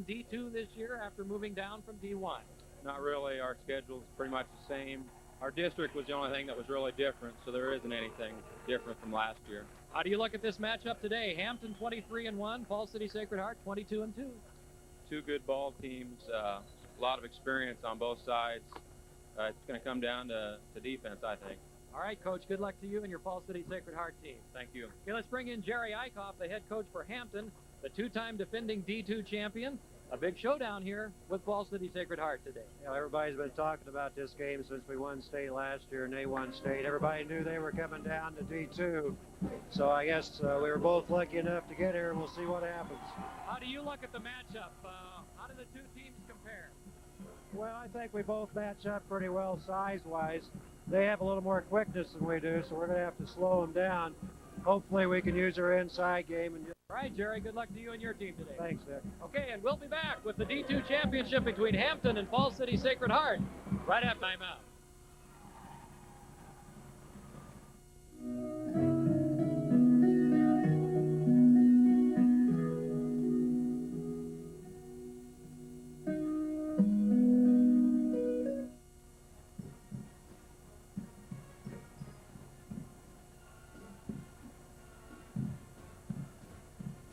D2 this year after moving down from D1? Not really. Our schedule's pretty much the same. Our district was the only thing that was really different, so there isn't anything different from last year. How do you look at this matchup today? Hampton 23-1, Falls City Sacred Heart 22-2. Two good ball teams, a lot of experience on both sides. It's going to come down to defense, I think. All right, Coach, good luck to you and your Falls City Sacred Heart team. Thank you. Okay, let's bring in Jerry Eichhoff, the head coach for Hampton, the two-time defending D2 champion. A big showdown here with Falls City Sacred Heart today. You know, everybody's been talking about this game since we won state last year and they won state. Everybody knew they were coming down to D2. So I guess we were both lucky enough to get here, and we'll see what happens. How do you look at the matchup? How do the two teams compare? Well, I think we both match up pretty well size-wise. They have a little more quickness than we do, so we're going to have to slow them down. Hopefully we can use our inside game. And all right, Jerry, good luck to you and your team today. Thanks, Nick. Okay, and we'll be back with the D2 championship between Hampton and Falls City Sacred Heart right after timeout.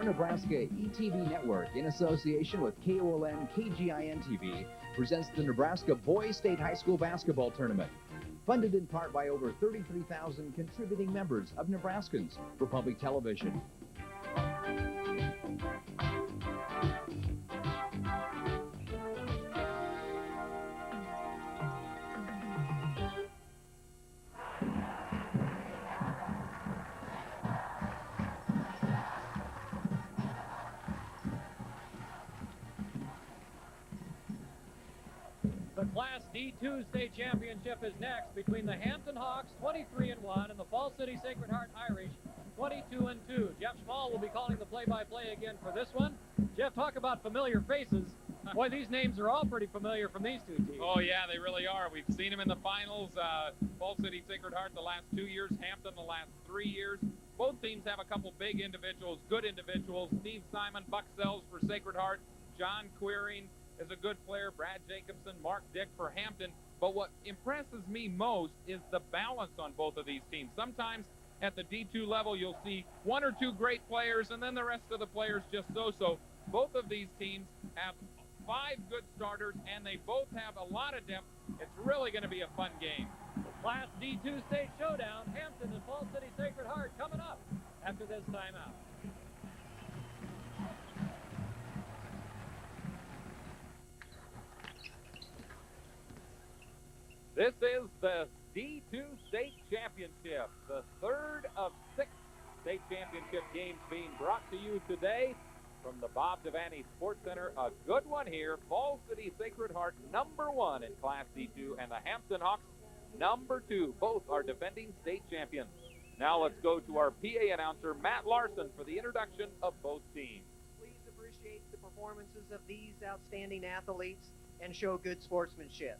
Nebraska ETV Network, in association with KOLN KGIN TV, presents the Nebraska Boys State High School Basketball Tournament. Funded in part by over 33,000 contributing members of Nebraskans for public television. The Class D2 state championship is next between the Hampton Hawks, 23-1, and the Falls City Sacred Heart Irish, 22-2. Jeff Small will be calling the play-by-play again for this one. Jeff, talk about familiar faces. Boy, these names are all pretty familiar from these two teams. Oh, yeah, they really are. We've seen them in the finals. Falls City Sacred Heart the last 2 years, Hampton the last 3 years. Both teams have a couple big individuals, good individuals. Steve Simon, Buck Sells for Sacred Heart. John Queering is a good player. Brad Jacobson, Mark Dick for Hampton. But what impresses me most is the balance on both of these teams. Sometimes at the D2 level, you'll see one or two great players, and then the rest of the players just so-so. Both of these teams have 5 good starters, and they both have a lot of depth. It's really going to be a fun game. Class D2 state showdown, Hampton and Falls City Sacred Heart coming up after this timeout. This is the D2 State Championship, the third of 6 state championship games being brought to you today from the Bob Devaney Sports Center. A good one here. Falls City Sacred Heart, #1 in Class D2, and the Hampton Hawks, #2. Both are defending state champions. Now let's go to our PA announcer, Matt Larson, for the introduction of both teams. Please appreciate the performances of these outstanding athletes and show good sportsmanship.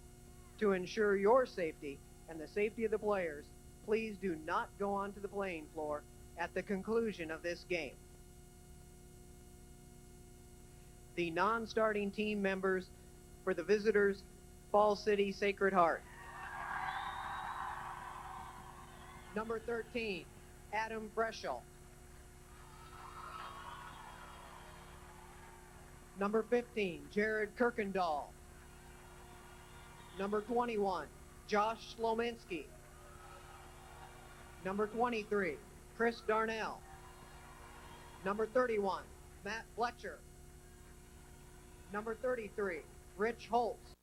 To ensure your safety and the safety of the players, please do not go onto the playing floor at the conclusion of this game. The non-starting team members for the visitors, Falls City Sacred Heart. Number 13, Adam Breschel. Number 15, Jared Kirkendall. Number 21, Josh Slominski. Number 23, Chris Darnell. Number 31, Matt Fletcher. Number 33, Rich Holtz.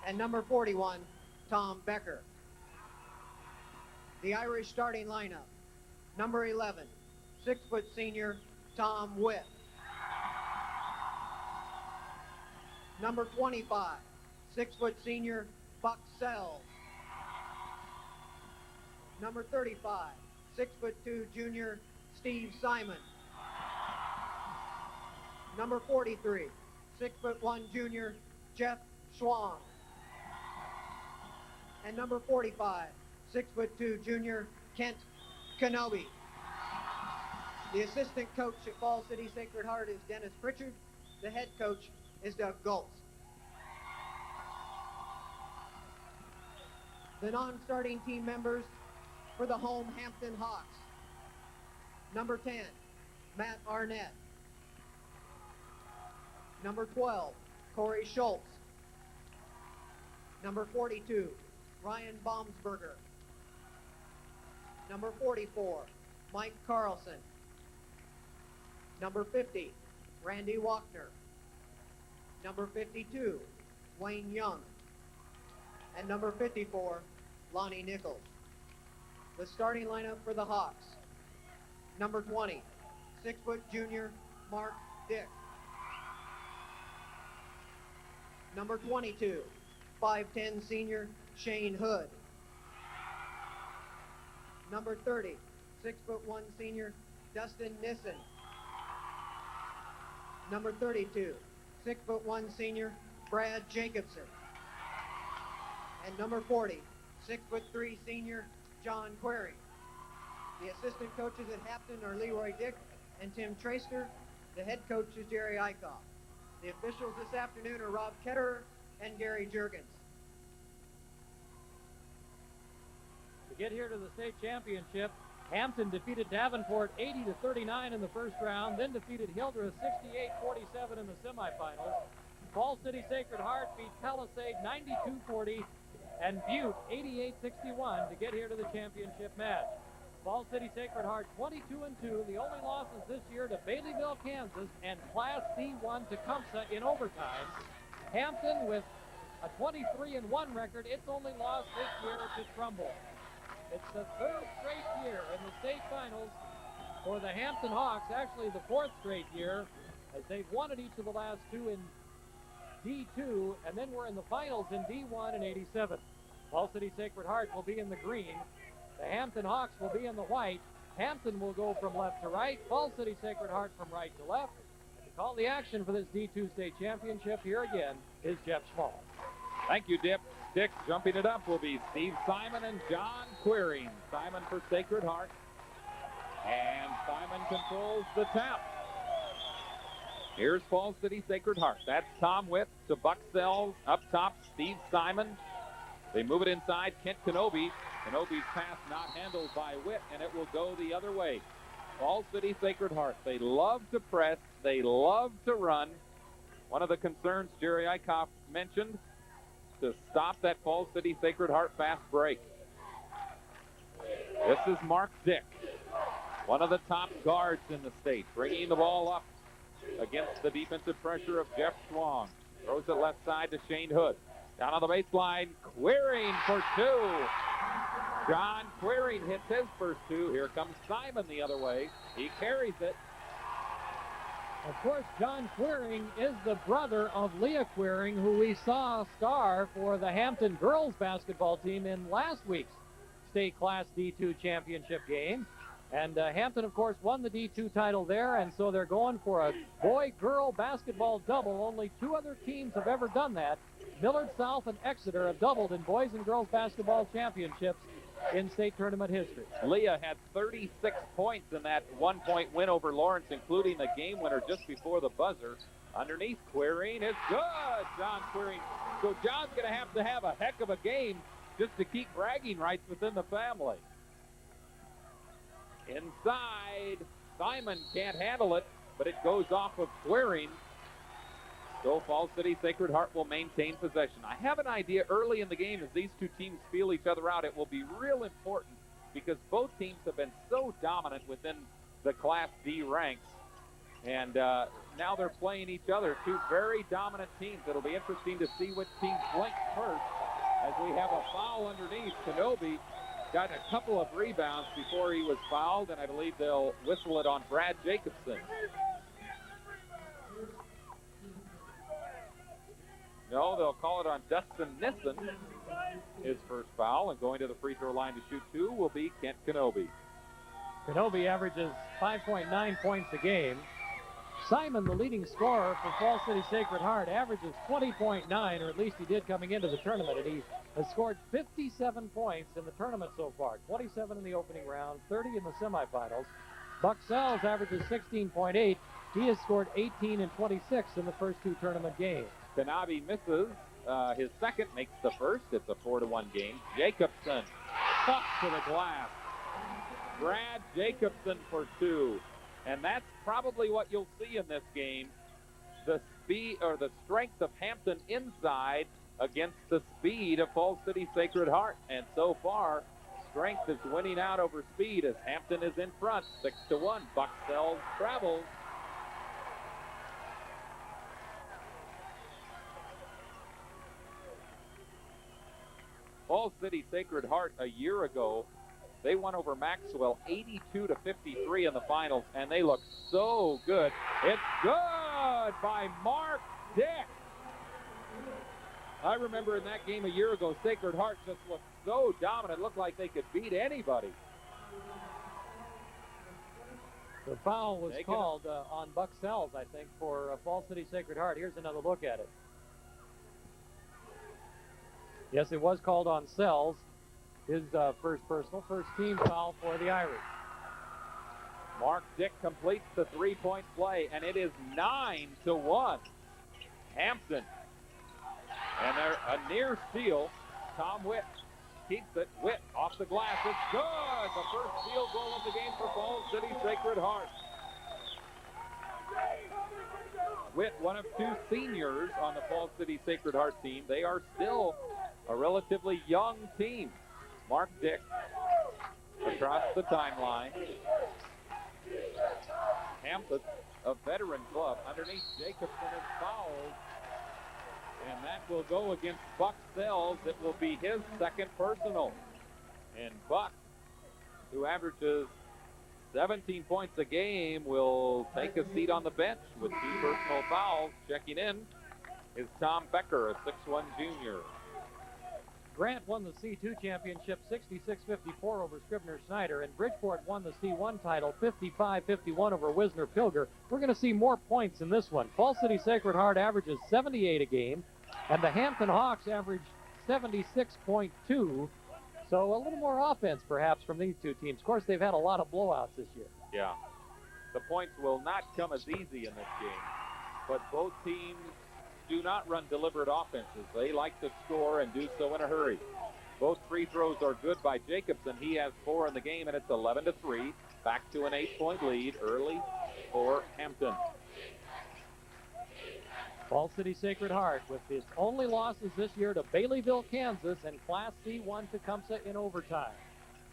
And number 41, Tom Becker. The Irish starting lineup. Number 11, 6-foot senior, Tom Witt. Number 25, 6-foot senior, Buck Sells. Number 35, 6'2" junior, Steve Simon. Number 43, 6'1" junior, Jeff Schwang. And number 45, 6'2" junior, Kent Kenobi. The assistant coach at Falls City Sacred Heart is Dennis Pritchard, The head coach is Doug Gultz. The non-starting team members for the home Hampton Hawks. Number 10, Matt Arnett. Number 12, Corey Schultz. Number 42, Ryan Baumsberger. Number 44, Mike Carlson. Number 50, Randy Walkner. Number 52, Wayne Young. And number 54, Lonnie Nichols. The starting lineup for the Hawks. Number 20, 6-foot junior, Mark Dick. Number 22, 5'10" senior, Shane Hood. Number 30, 6'1" senior, Dustin Nissen. Number 32, 6'1" senior, Brad Jacobson. And number 40, 6'3" senior, John Query. The assistant coaches at Hampton are Leroy Dick and Tim Traster. The head coach is Jerry Eichhoff. The officials this afternoon are Rob Ketterer and Gary Juergens. To get here to the state championship, Hampton defeated Davenport 80-39 in the first round, then defeated Hildreth 68-47 in the semifinals. Falls City Sacred Heart beat Palisade 92-40 and Butte 88-61 to get here to the championship match. Falls City Sacred Heart 22-2, the only losses this year to Baileyville, Kansas, and Class D1 Tecumseh in overtime. Hampton with a 23-1 record, its only loss this year to Trumbull. It's the third straight year in the state finals for the Hampton Hawks, actually the fourth straight year, as they've won at each of the last two in D2, and then we're in the finals in D1 in '87. Falls City Sacred Heart will be in the green. The Hampton Hawks will be in the white. Hampton will go from left to right. Falls City Sacred Heart from right to left. And to call the action for this D2 state championship here again is Jeff Small. Thank you, Dick. Jumping it up will be Steve Simon and John Queering. Simon for Sacred Heart. And Simon controls the tap. Here's Falls City Sacred Heart. That's Tom Witt to Buck Sells. Up top, Steve Simon. They move it inside, Kent Kenobi. Kenobi's pass not handled by Witt, and it will go the other way. Falls City Sacred Heart. They love to press. They love to run. One of the concerns Jerry Eichhoff mentioned, to stop that Falls City Sacred Heart fast break. This is Mark Dick, one of the top guards in the state, bringing the ball up against the defensive pressure of Jeff Schwang. Throws it left side to Shane Hood. Down on the baseline, Queering for two. John Queering hits his first two. Here comes Simon the other way. He carries it. Of course, John Queering is the brother of Leah Queering, who we saw star for the Hampton girls basketball team in last week's state Class D2 championship game. And Hampton, of course, won the D2 title there, and so they're going for a boy-girl basketball double. Only two other teams have ever done that. Millard South and Exeter have doubled in boys and girls basketball championships in state tournament history. Leah had 36 points in that one-point win over Lawrence, including the game winner just before the buzzer. Underneath, Queering is good. John Queering. So John's going to have a heck of a game just to keep bragging rights within the family. Inside, Simon can't handle it, but it goes off of Queering. So Falls City Sacred Heart will maintain possession. I have an idea early in the game as these two teams feel each other out. It will be real important because both teams have been so dominant within the Class D ranks. And now they're playing each other, two very dominant teams. It'll be interesting to see which team blinks first as we have a foul underneath. Kenobi got a couple of rebounds before he was fouled, and I believe they'll whistle it on Brad Jacobson. No, they'll call it on Dustin Nissen, his first foul, and going to the free throw line to shoot two will be Kent Kenobi. Kenobi averages 5.9 points a game. Simon, the leading scorer for Falls City Sacred Heart, averages 20.9, or at least he did coming into the tournament, and he has scored 57 points in the tournament so far, 27 in the opening round, 30 in the semifinals. Buck Sells averages 16.8. He has scored 18 and 26 in the first two tournament games. Kanabe misses his second, makes the first. It's a 4-1 game. Jacobson tough to the glass. Brad Jacobson for two. And that's probably what you'll see in this game. The speed or the strength of Hampton inside against the speed of Falls City Sacred Heart. And so far, strength is winning out over speed as Hampton is in front, 6-1. Bucksells travels. Falls City Sacred Heart a year ago, they won over Maxwell 82-53 in the finals, and they look so good. It's good by Mark Dick. I remember in that game a year ago, Sacred Heart just looked so dominant. It looked like they could beat anybody. The foul was called on Bucksells, I think, for Falls City Sacred Heart. Here's another look at it. Yes, it was called on Sells. His first team foul for the Irish. Mark Dick completes the three-point play, and it is 9-1. Hampton. And they're a near steal. Tom Witt keeps it. Witt off the glass. It's good. The first field goal of the game for Falls City Sacred Heart. Witt, one of two seniors on the Falls City Sacred Heart team. They are still a relatively young team. Mark Dick across the timeline. Hampton, a veteran club, underneath Jacobson is fouled. And that will go against Buck Sells. It will be his second personal. And Buck, who averages 17 points a game, will take a seat on the bench with two personal fouls. Checking in is Tom Becker, a 6'1 junior. Grant won the C2 championship 66-54 over Scribner-Snyder, and Bridgeport won the C1 title 55-51 over Wisner-Pilger. We're going to see more points in this one. Falls City Sacred Heart averages 78 a game, and the Hampton Hawks average 76.2. So a little more offense, perhaps, from these two teams. Of course, they've had a lot of blowouts this year. Yeah. The points will not come as easy in this game, but both teams do not run deliberate offenses. They like to score and do so in a hurry. Both free throws are good by Jacobson. He has 4 in the game, and it's 11-3. Back to an 8-point lead early for Hampton. Falls City Sacred Heart with his only losses this year to Baileyville, Kansas, and Class C1 Tecumseh in overtime.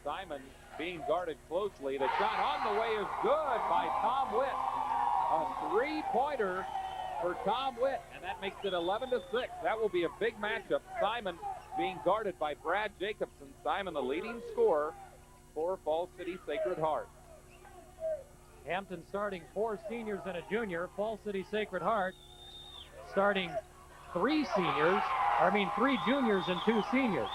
Simon being guarded closely. The shot on the way is good by Tom Witt. A three-pointer for Tom Witt, and that makes it 11-6. That will be a big matchup. Simon being guarded by Brad Jacobson. Simon, the leading scorer for Falls City Sacred Heart. Hampton starting 4 seniors and a junior. Falls City Sacred Heart starting 3 juniors and 2 seniors.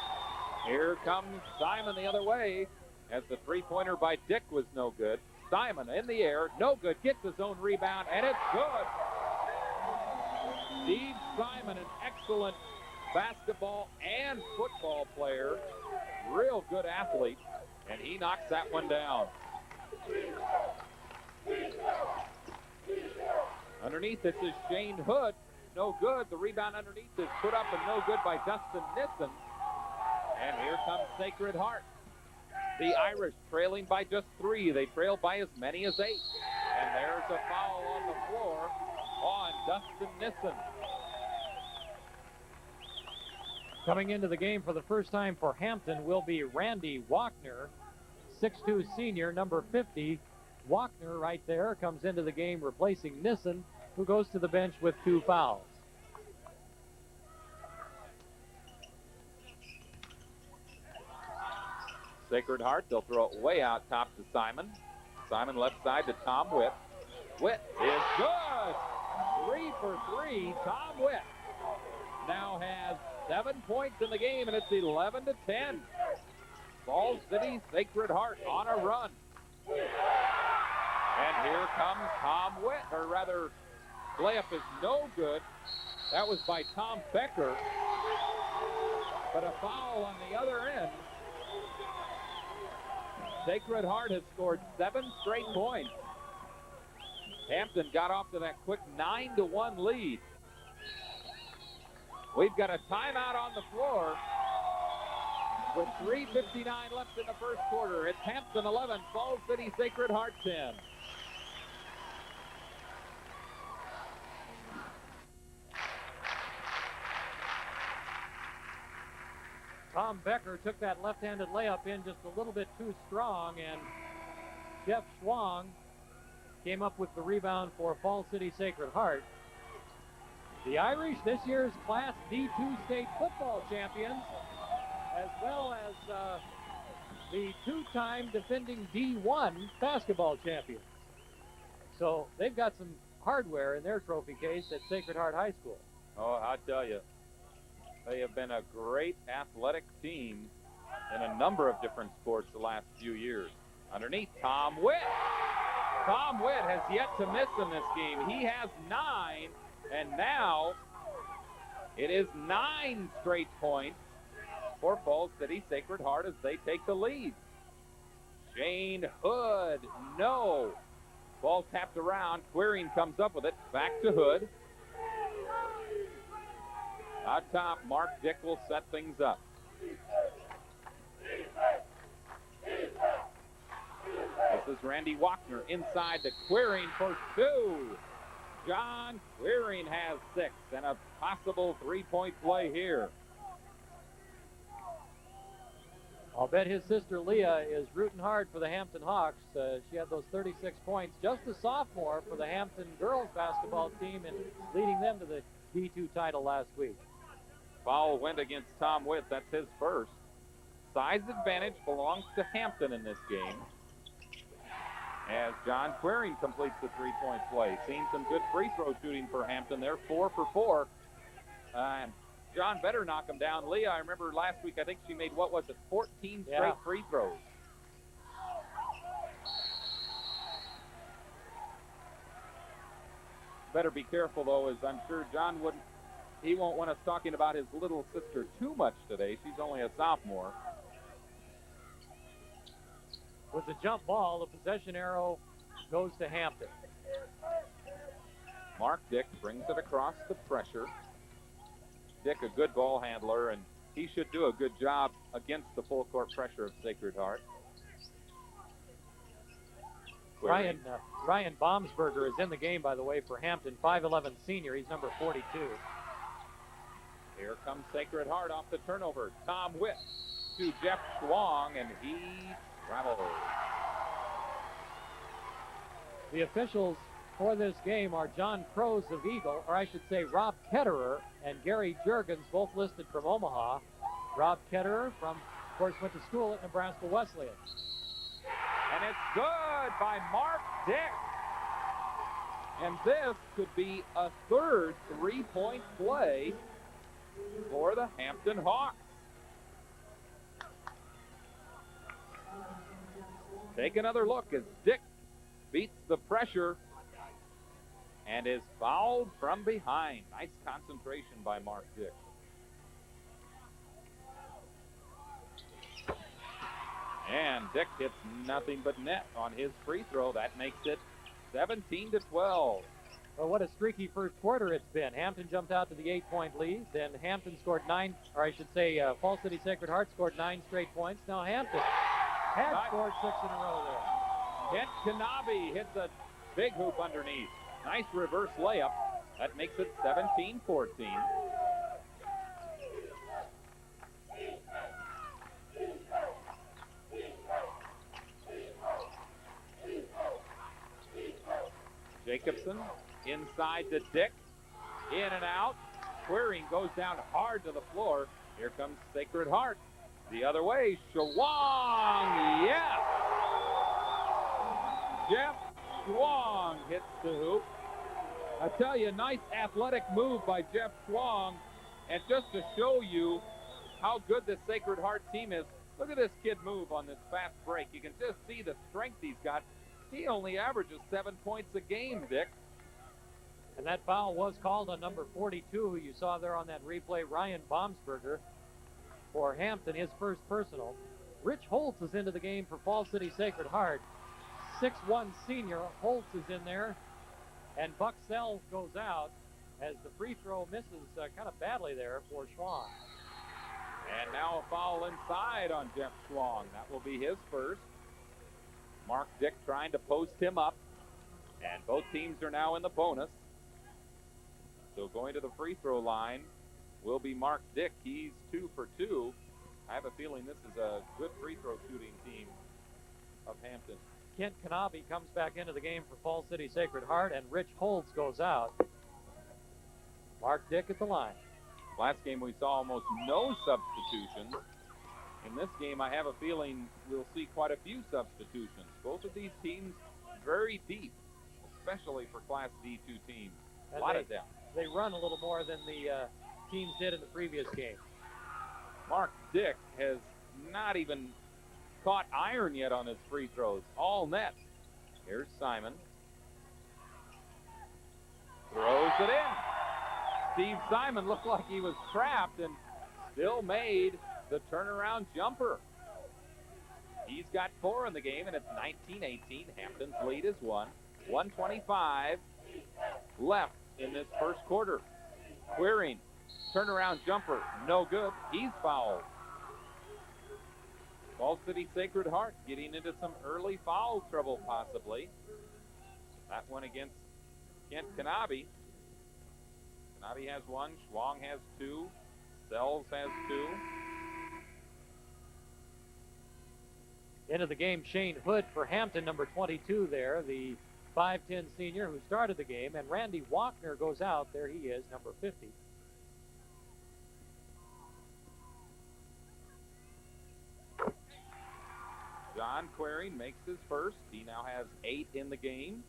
Here comes Simon the other way as the three-pointer by Dick was no good. Simon in the air, no good, gets his own rebound, and it's good. Steve Simon, an excellent basketball and football player, real good athlete, and he knocks that one down. Underneath this is Shane Hood, no good. The rebound underneath is put up and no good by Dustin Nissen. And here comes Sacred Heart. The Irish trailing by just 3. They trail by as many as 8. And there's a foul on the floor on Dustin Nissen. Coming into the game for the first time for Hampton will be Randy Wachner, 6'2 senior, number 50. Wachner right there comes into the game replacing Nissen, who goes to the bench with 2 fouls. Sacred Heart, they'll throw it way out top to Simon. Simon left side to Tom Witt. Witt is good. 3 for 3. Tom Witt now has 7 points in the game, and it's 11-10. Falls City Sacred Heart on a run. And here comes Tom Witt, or rather, layup is no good. That was by Tom Becker. But a foul on the other end. Sacred Heart has scored 7 straight points. Hampton got off to that quick 9-1 lead. We've got a timeout on the floor with 3:59 left in the first quarter. It's Hampton 11, Falls City Sacred Heart 10. Tom Becker took that left-handed layup in just a little bit too strong, and Jeff Schwang came up with the rebound for Falls City Sacred Heart. The Irish, this year's Class D2 state football champions, as well as the two-time defending D1 basketball champions. So they've got some hardware in their trophy case at Sacred Heart High School. Oh, I tell you, they have been a great athletic team in a number of different sports the last few years. Underneath, Tom Witt. Tom Witt has yet to miss in this game. He has 9, and now it is 9 straight points for Falls City Sacred Heart as they take the lead. Shane Hood, no. Ball tapped around. Queering comes up with it. Back to Hood. Out top, Mark Dick will set things up. This is Randy Wachner inside to Queering for 2. John Queering has 6 and a possible 3-point play here. I'll bet his sister Leah is rooting hard for the Hampton Hawks. She had those 36 points, just a sophomore for the Hampton girls basketball team, and leading them to the D2 title last week. Foul went against Tom Witt. That's his first. Size advantage belongs to Hampton in this game, as John Queering completes the 3-point play. Seen some good free throw shooting for Hampton. They're 4 for 4. John better knock him down. Leah, I remember last week, I think she made, 14 straight free throws. Better be careful, though, as I'm sure John he won't want us talking about his little sister too much today. She's only a sophomore. With the jump ball, the possession arrow goes to Hampton. Mark Dick brings it across the pressure. Dick, a good ball handler, and he should do a good job against the full court pressure of Sacred Heart. Ryan Baumsberger is in the game, by the way, for Hampton, 5'11 senior. He's number 42. Here comes Sacred Heart off the turnover. Tom Witt to Jeff Schwang, and he travels. The officials for this game are John Crows of Eagle, or I should say Rob Ketterer and Gary Juergens, both listed from Omaha. Rob Ketterer, of course, went to school at Nebraska Wesleyan. And it's good by Mark Dick. And this could be a third 3-point play for the Hampton Hawks. Take another look as Dick beats the pressure and is fouled from behind. Nice concentration by Mark Dick. And Dick hits nothing but net on his free throw. That makes it 17-12. Well, what a streaky first quarter it's been. Hampton jumped out to the 8-point lead. Then Hampton scored 9, or I should say Falls City Sacred Heart scored 9 straight points. Now Hampton has scored 6 in a row there. Kent Kanabe hits a big hoop underneath. Nice reverse layup. That makes it 17-14. Jacobson inside to Dick. In and out. Queering goes down hard to the floor. Here comes Sacred Heart. The other way, Schwang, yes! Jeff Schwang hits the hoop. I tell you, nice athletic move by Jeff Schwang. And just to show you how good this Sacred Heart team is, look at this kid move on this fast break. You can just see the strength he's got. He only averages 7 points a game, Dick. And that foul was called on number 42, who you saw there on that replay, Ryan Baumsberger, for Hampton, his first personal. Rich Holtz is into the game for Falls City Sacred Heart. 6'1 senior. Holtz is in there And Buck Sells goes out as the free throw misses kind of badly there for Schwang. And now a foul inside on Jeff Schwang. That will be his first. Mark Dick trying to post him up. And both teams are now in the bonus. So going to the free throw line will be Mark Dick. He's 2 for 2. I have a feeling this is a good free throw shooting team of Hampton. Kent Kanabe comes back into the game for Fall City Sacred Heart, and Rich Holtz goes out. Mark Dick at the line. Last game we saw almost no substitutions. In this game, I have a feeling we'll see quite a few substitutions. Both of these teams very deep, especially for Class D2 teams. A lot of depth. They run a little more than the teams did in the previous game. Mark Dick has not even caught iron yet on his free throws. All net. Here's Simon. Throws it in. Steve Simon looked like he was trapped and still made the turnaround jumper. He's got 4 in the game, and it's 19-18. Hampton's lead is 1. 1:25 left in this first quarter. Queering, turnaround jumper, no good. He's fouled. Fall City Sacred Heart getting into some early foul trouble possibly. That one against Kent Kanabe. Kanabe has 1, Schwang has 2, Sells has 2. Into the game, Shane Hood for Hampton, number 22 there, the 5'10 senior who started the game, and Randy Walkner goes out. There he is, number 50. John Query makes his first. He now has 8 in the game.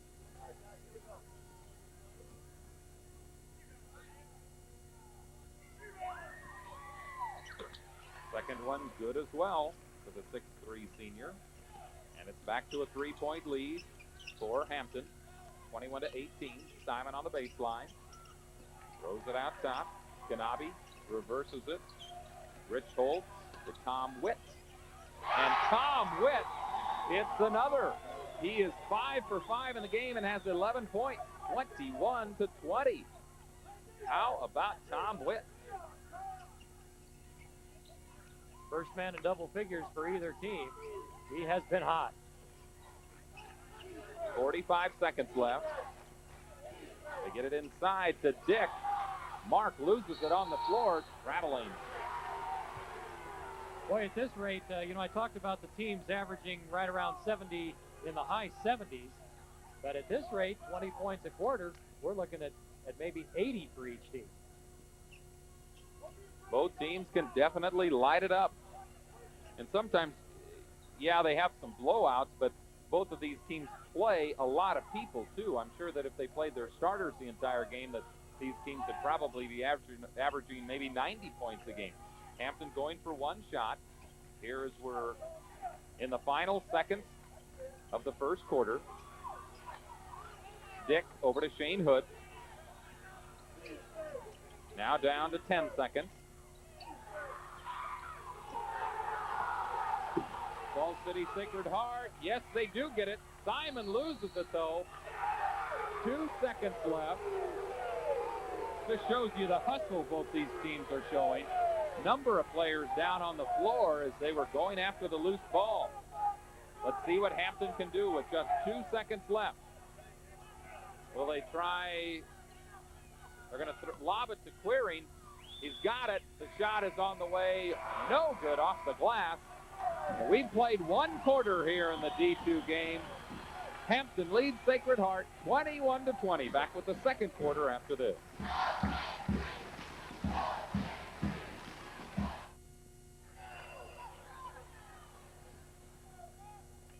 Second one good as well for the 6'3 senior. And it's back to a 3-point lead for Hampton. 21-18. Simon on the baseline. Throws it out top. Kanabe reverses it. Rich Holtz to Tom Witt. And Tom Witt hits another. He is 5 for 5 in the game and has 11 points. 21-20. How about Tom Witt? First man in double figures for either team. He has been hot. 45 seconds left. They get it inside to Dick. Mark loses it on the floor, traveling. Boy, at this rate, I talked about the teams averaging right around 70 in the high 70s. But at this rate, 20 points a quarter, we're looking at maybe 80 for each team. Both teams can definitely light it up. And sometimes, yeah, they have some blowouts, but both of these teams play a lot of people, too. I'm sure that if they played their starters the entire game, that these teams would probably be averaging maybe 90 points a game. Hampton going for one shot. Here as we're in the final seconds of the first quarter. Dick over to Shane Hood. Now down to 10 seconds. Fall City Sacred Heart. Yes, they do get it. Simon loses it, though. 2 seconds left. This shows you the hustle both these teams are showing. Number of players down on the floor as they were going after the loose ball. Let's see what Hampton can do with just 2 seconds left. Will they try? They're going to lob it to Queering. He's got it. The shot is on the way. No good off the glass. We've played one quarter here in the D2 game. Hampton leads Sacred Heart 21-20. Back with the second quarter after this.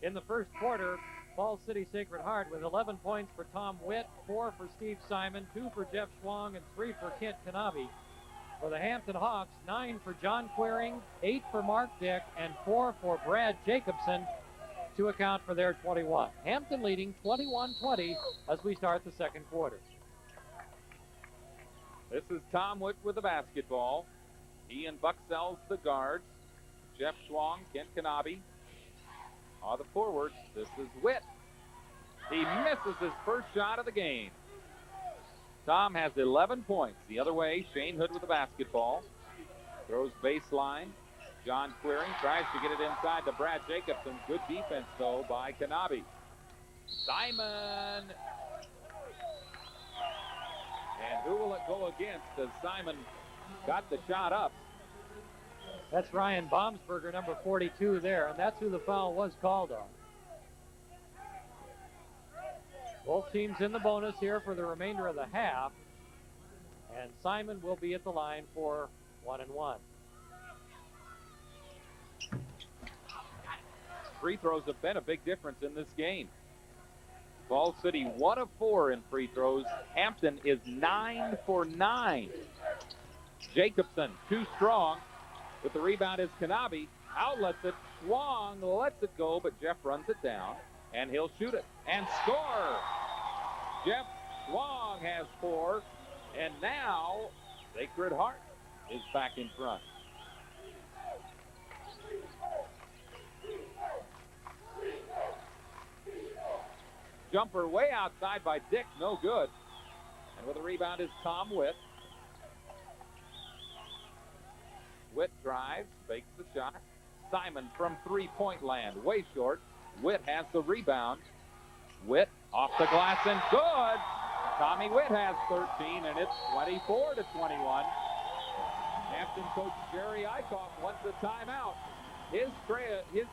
In the first quarter, Fall City Sacred Heart with 11 points for Tom Witt, 4 for Steve Simon, 2 for Jeff Schwang, and 3 for Kent Kanabe. For the Hampton Hawks, 9 for John Queering, 8 for Mark Dick, and 4 for Brad Jacobson to account for their 21. Hampton leading 21-20 as we start the second quarter. This is Tom Witt with the basketball. He and Buck Sells the guards. Jeff Schwang, Kent Kanabe are the forwards. This is Witt. He misses his first shot of the game. Tom has 11 points. The other way, Shane Hood with the basketball. Throws baseline. John Queering tries to get it inside to Brad Jacobson. Good defense, though, by Kanabe. Simon. And who will it go against as Simon got the shot up? That's Ryan Baumsberger, number 42 there, and that's who the foul was called on. Both teams in the bonus here for the remainder of the half, and Simon will be at the line for 1-1. Free throws have been a big difference in this game. Falls City 1 of 4 in free throws. Hampton is 9 for 9. Jacobson too strong. With the rebound is Kanabe. Outlets it. Schwang lets it go, but Jeff runs it down, and he'll shoot it and score. Jeff Schwang has 4, and now Sacred Heart is back in front. Jumper way outside by Dick, no good. And with the rebound is Tom Witt. Witt drives, fakes the shot. Simon from three-point land, way short. Witt has the rebound. Witt off the glass and good. Tommy Witt has 13, and it's 24-21. Hampton coach Jerry Eichhoff wants a timeout. His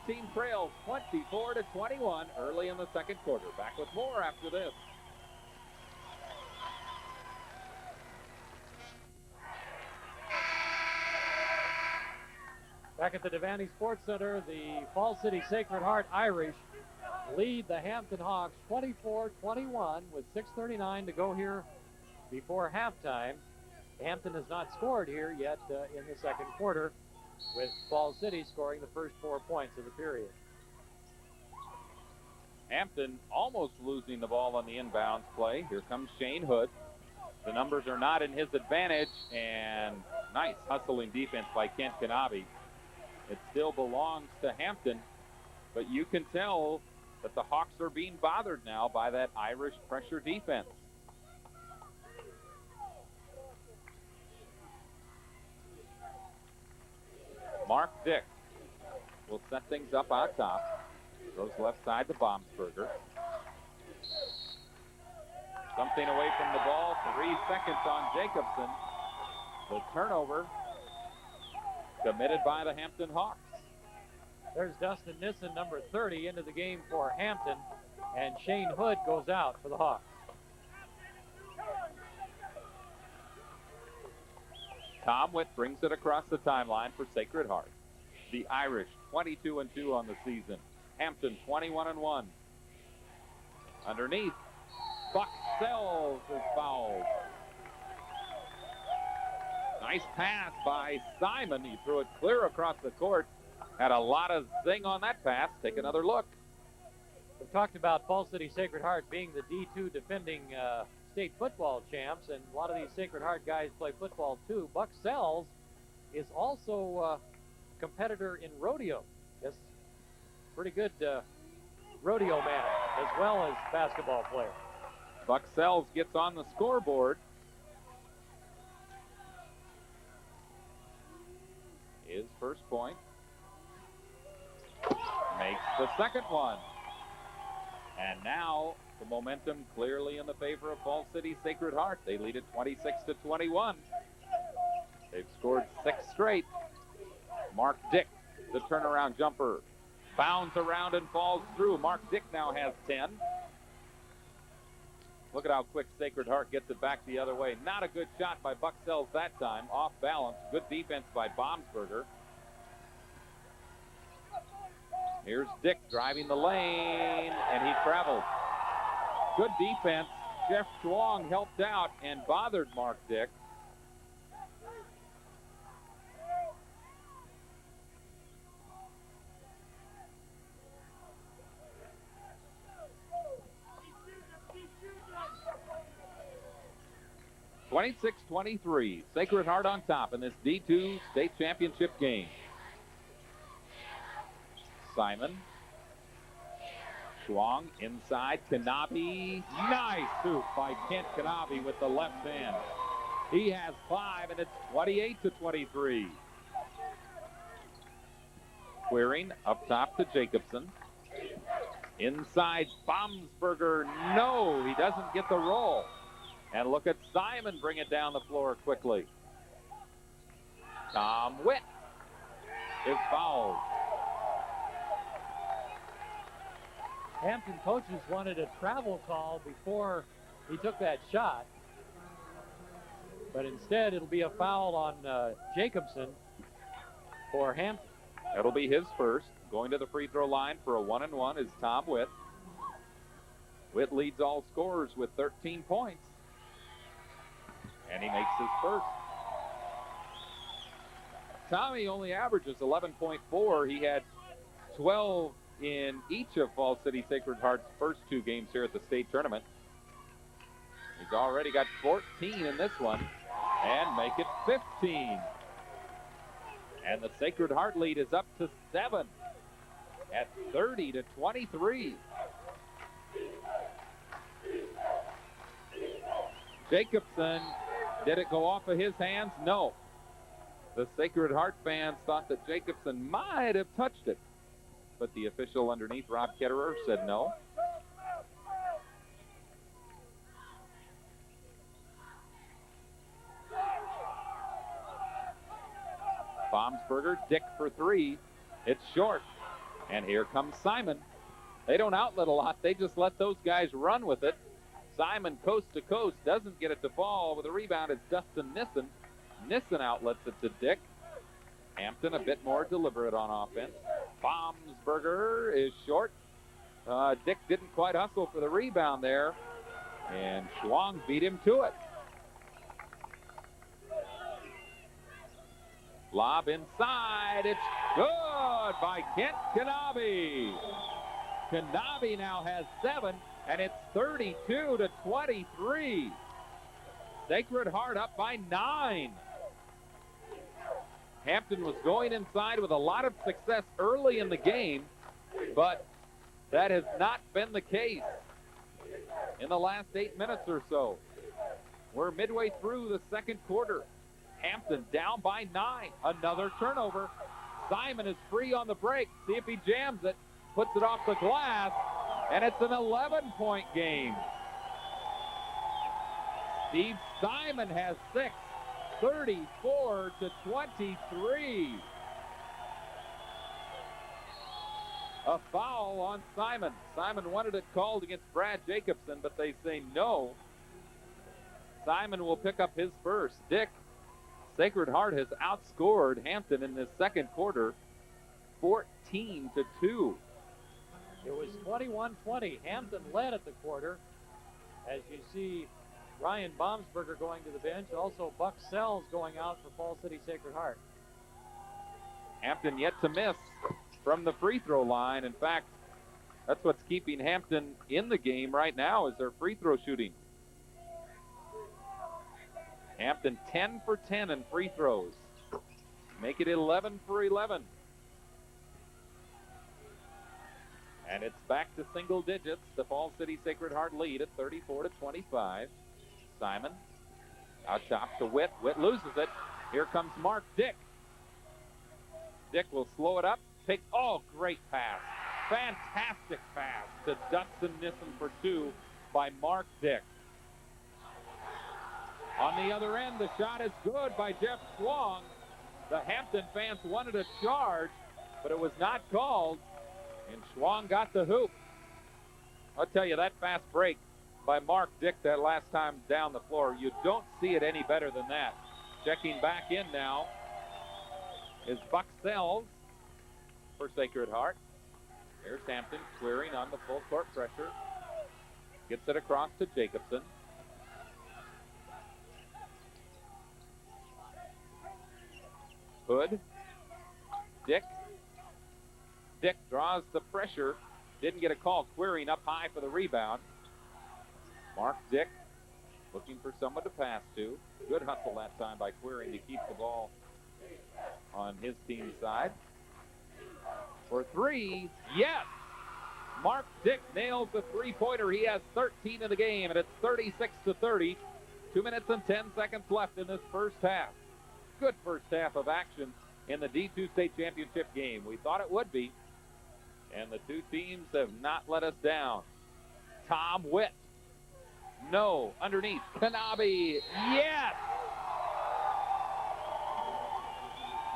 team trails 24-21 early in the second quarter. Back with more after this. Back at the Devaney Sports Center, the Falls City Sacred Heart Irish lead the Hampton Hawks 24-21 with 6:39 to go here before halftime. Hampton has not scored here yet in the second quarter, with Falls City scoring the first 4 points of the period. Hampton almost losing the ball on the inbounds play. Here comes Shane Hood. The numbers are not in his advantage, and nice hustling defense by Kent Kanabe. It still belongs to Hampton, but you can tell that the Hawks are being bothered now by that Irish pressure defense. Mark Dick will set things up out top. Goes left side to Baumsberger. Something away from the ball. 3 seconds on Jacobson. The turnover committed by the Hampton Hawks. There's Dustin Nissen, number 30, into the game for Hampton, and Shane Hood goes out for the Hawks. Tom Witt brings it across the timeline for Sacred Heart. The Irish 22-2 on the season. Hampton 21-1. Underneath, Buck Sells is fouled. Nice pass by Simon. He threw it clear across the court. Had a lot of zing on that pass. Take another look. We've talked about Falls City Sacred Heart being the D2 defending state football champs, and a lot of these Sacred Heart guys play football too. Buck Sells is also a competitor in rodeo. Yes, pretty good rodeo man as well as basketball player. Buck Sells gets on the scoreboard. His first point. Makes the second one. And now the momentum clearly in the favor of Falls City Sacred Heart. They lead it 26-21. They've scored 6 straight. Mark Dick, the turnaround jumper, bounds around and falls through. Mark Dick now has 10. Look at how quick Sacred Heart gets it back the other way. Not a good shot by Buck Sells that time. Off balance. Good defense by Baumsberger. Here's Dick driving the lane, and he traveled. Good defense. Jeff Schwang helped out and bothered Mark Dick. (26-23). Sacred Heart on top in this D2 state championship game. Simon Schwang inside. Kanabe. Nice hoop by Kent Kanabe with the left hand. He has 5, and it's 28-23. Queering up top to Jacobson. Inside, Baumsberger. No, he doesn't get the roll. And look at Simon bring it down the floor quickly. Tom Witt is fouled. Hampton coaches wanted a travel call before he took that shot. But instead, it'll be a foul on Jacobson for Hampton. That'll be his first. Going to the free throw line for a 1-and-1 is Tom Witt. Witt leads all scorers with 13 points. And he makes his first. Tommy only averages 11.4. He had 12 in each of Falls City Sacred Heart's first 2 games here at the state tournament. He's already got 14 in this one and make it 15. And the Sacred Heart lead is up to 7 at 30-23. Jacobson, did it go off of his hands? No. The Sacred Heart fans thought that Jacobson might have touched it, but the official underneath, Rob Ketterer, said no. Baumsberger, Dick for 3. It's short. And here comes Simon. They don't outlet a lot. They just let those guys run with it. Simon coast to coast, doesn't get it to fall. With a rebound, it's Dustin Nissen. Nissen outlets it to Dick. Hampton a bit more deliberate on offense. Baumsberger is short. Dick didn't quite hustle for the rebound there. And Schwang beat him to it. Lob inside. It's good by Kent Kanabe. Kanabe now has 7, and it's 32-23. Sacred Heart up by 9. Hampton was going inside with a lot of success early in the game, but that has not been the case in the last 8 minutes or so. We're midway through the second quarter. Hampton down by 9. Another turnover. Simon is free on the break. See if he jams it. Puts it off the glass. And it's an 11-point game. Steve Simon has 6. 34-23. A foul on Simon. Simon wanted it called against Brad Jacobson, but they say no. Simon will pick up his first. Dick, Sacred Heart has outscored Hampton in this second quarter 14-2. It was 21-20. Hampton led at the quarter. As you see, Ryan Baumsberger going to the bench. Also, Buck Sells going out for Falls City Sacred Heart. Hampton yet to miss from the free throw line. In fact, that's what's keeping Hampton in the game right now is their free throw shooting. Hampton 10 for 10 in free throws. Make it 11 for 11. And it's back to single digits. The Falls City Sacred Heart lead at 34-25. Simon out top to Witt. Witt loses it. Here comes Mark Dick. Dick will slow it up. Great pass. Fantastic pass to Dustin Nissen for 2 by Mark Dick. On the other end, the shot is good by Jeff Schwang. The Hampton fans wanted a charge, but it was not called, and Schwang got the hoop. I'll tell you, that fast break by Mark Dick that last time down the floor, you don't see it any better than that. Checking back in now is Buck Sells for Sacred Heart. Here's Hampton clearing on the full court pressure. Gets it across to Jacobson. Hood. Dick. Dick draws the pressure. Didn't get a call. Queering up high for the rebound. Mark Dick looking for someone to pass to. Good hustle that time by Queering to keep the ball on his team's side. For 3, yes! Mark Dick nails the three-pointer. He has 13 in the game, and it's 36-30. 2 minutes and 10 seconds left in this first half. Good first half of action in the D2 state championship game. We thought it would be, and the two teams have not let us down. Tom Witt. No. Underneath. Kanabe. Yes!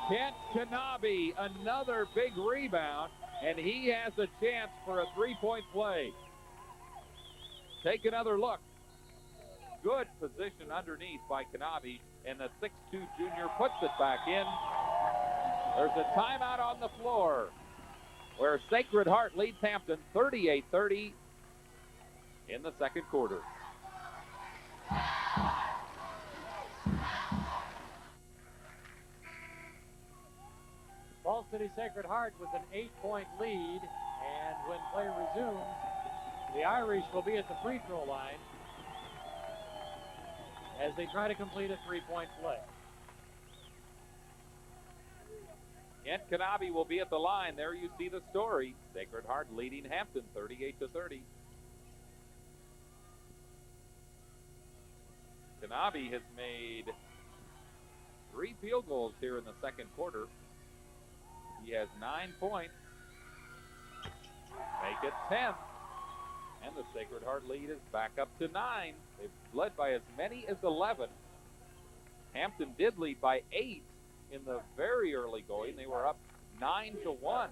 Kent Kanabe, another big rebound, and he has a chance for a three-point play. Take another look. Good position underneath by Kanabe, and the 6'2 junior puts it back in. There's a timeout on the floor where Sacred Heart leads Hampton 38-30 in the second quarter. Falls City Sacred Heart with an 8-point lead, and when play resumes, the Irish will be at the free throw line as they try to complete a three-point play. Kent Kanabe will be at the line. There you see the story. Sacred Heart leading Hampton 38-30. Kanabe has made 3 field goals here in the second quarter. He has 9 points. Make it 10. And the Sacred Heart lead is back up to 9. They've led by as many as 11. Hampton did lead by 8 in the very early going. They were up 9-1.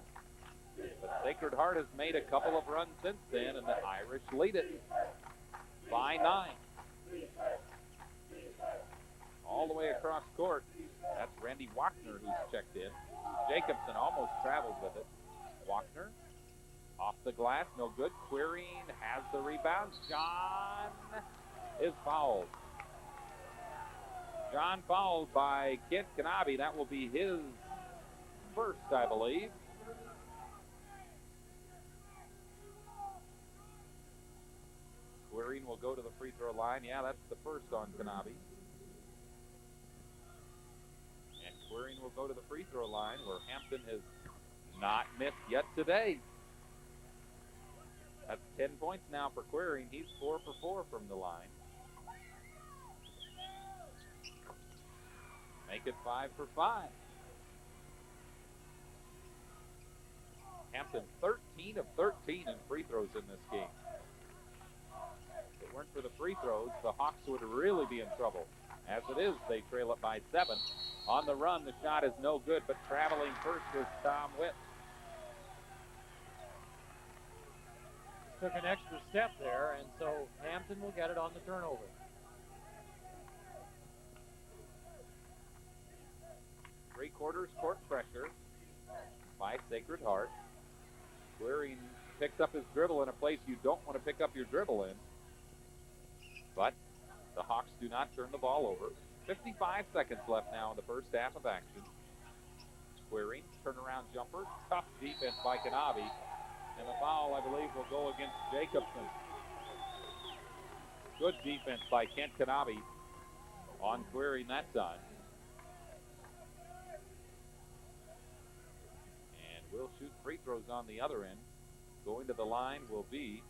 But Sacred Heart has made a couple of runs since then, and the Irish lead it by 9. All the way across court. That's Randy Wachner who's checked in. Jacobson almost traveled with it. Wachner off the glass, no good. Quirine has the rebound. John is fouled. John fouled by Kent Kanabe. That will be his first, I believe. Quirine will go to the free throw line. Yeah, that's the first on Kanabe. And Quirine will go to the free throw line where Hampton has not missed yet today. That's 10 points now for Quirine. He's 4 for 4 from the line. Make it 5 for 5. Hampton 13 of 13 in free throws in this game. If it weren't for the free throws, the Hawks would really be in trouble. As it is, they trail it by 7. On the run, the shot is no good, but traveling first was Tom Witt. Took an extra step there, and so Hampton will get it on the turnover. Three-quarters court pressure by Sacred Heart. Quirine picks up his dribble in a place you don't want to pick up your dribble in. But the Hawks do not turn the ball over. 55 seconds left now in the first half of action. Quirine, turnaround jumper, tough defense by Kanabe. And the foul, I believe, will go against Jacobson. Good defense by Kent Kanabe on Quirine that time. And we'll shoot free throws on the other end. Going to the line will be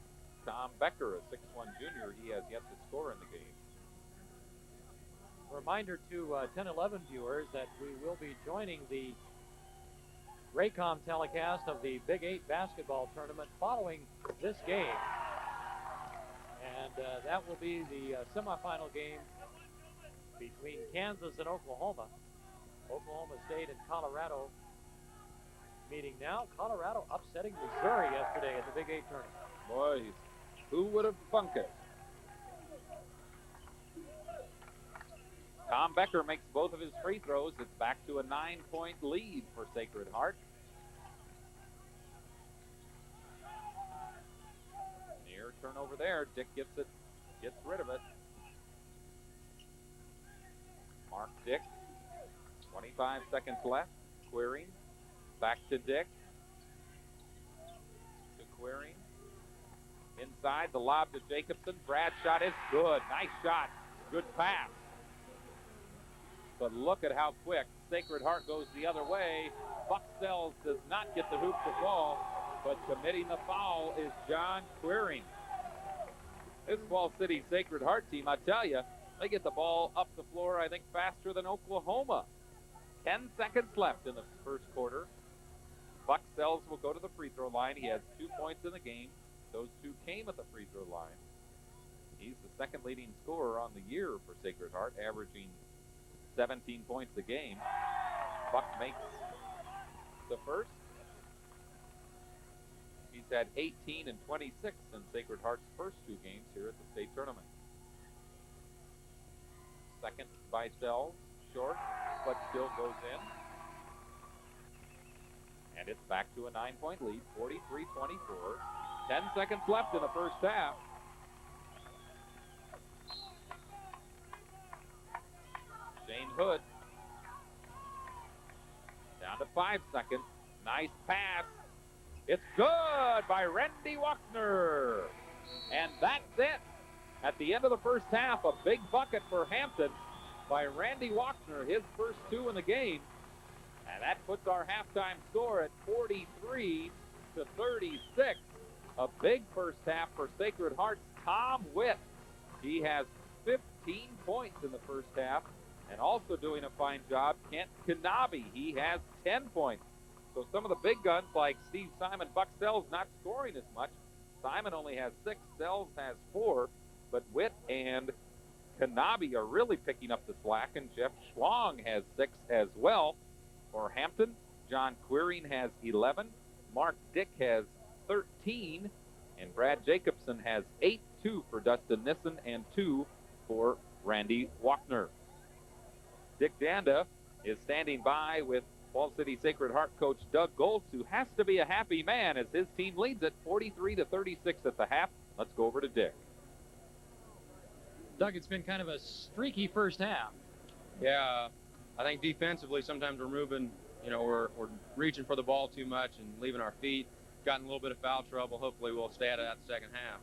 Tom Becker, a 6'1 junior. He has yet to score in the game. A reminder to 10-11 viewers that we will be joining the Raycom telecast of the Big 8 basketball tournament following this game. And that will be the semifinal game between Kansas and Oklahoma. Oklahoma State and Colorado meeting now. Colorado upsetting Missouri yesterday at the Big 8 tournament. Boy, who would have thunk it? Tom Becker makes both of his free throws. It's back to a 9-point lead for Sacred Heart. Near turnover there. Dick gets rid of it. Mark Dick. 25 seconds left. Quirine. Back to Dick. To Quirine. Inside, the lob to Jacobson. Brad's shot is good. Nice shot. Good pass. But look at how quick Sacred Heart goes the other way. Buck Sells does not get the hoop to fall. but committing the foul is John Queering. This Falls City Sacred Heart team, I tell you, they get the ball up the floor, I think, faster than Oklahoma. 10 seconds left in the first quarter. Buck Sells will go to the free throw line. He has 2 points in the game. Those 2 came at the free throw line. He's the second leading scorer on the year for Sacred Heart, averaging 17 points a game. Buck makes the first. He's had 18 and 26 in Sacred Heart's first 2 games here at the state tournament. Second by Sells, short, but still goes in. And it's back to a 9-point lead, 43-24. 10 seconds left in the first half. Shane Hood down to 5 seconds. Nice pass. It's good by Randy Wachner. And that's it. At the end of the first half, a big bucket for Hampton by Randy Wachner, his first 2 in the game. And that puts our halftime score at 43-36. A big first half for Sacred Heart's Tom Witt. He has 15 points in the first half. And also doing a fine job, Kent Kanabe. He has 10 points. So some of the big guns like Steve Simon, Buck Sells not scoring as much. Simon only has 6, Sells has 4. But Witt and Kanabe are really picking up the slack, and Jeff Schlong has 6 as well. For Hampton, John Queering has 11. Mark Dick has 13. And Brad Jacobson has 8, 2 for Dustin Nissen, and 2 for Randy Wachner. Dick Danda is standing by with Falls City Sacred Heart coach Doug Goltz, who has to be a happy man as his team leads it 43-36 at the half. Let's go over to Dick. Doug, it's been kind of a streaky first half. Yeah, I think defensively sometimes we're moving, we're reaching for the ball too much and leaving our feet. Gotten a little bit of foul trouble. Hopefully we'll stay out of that second half.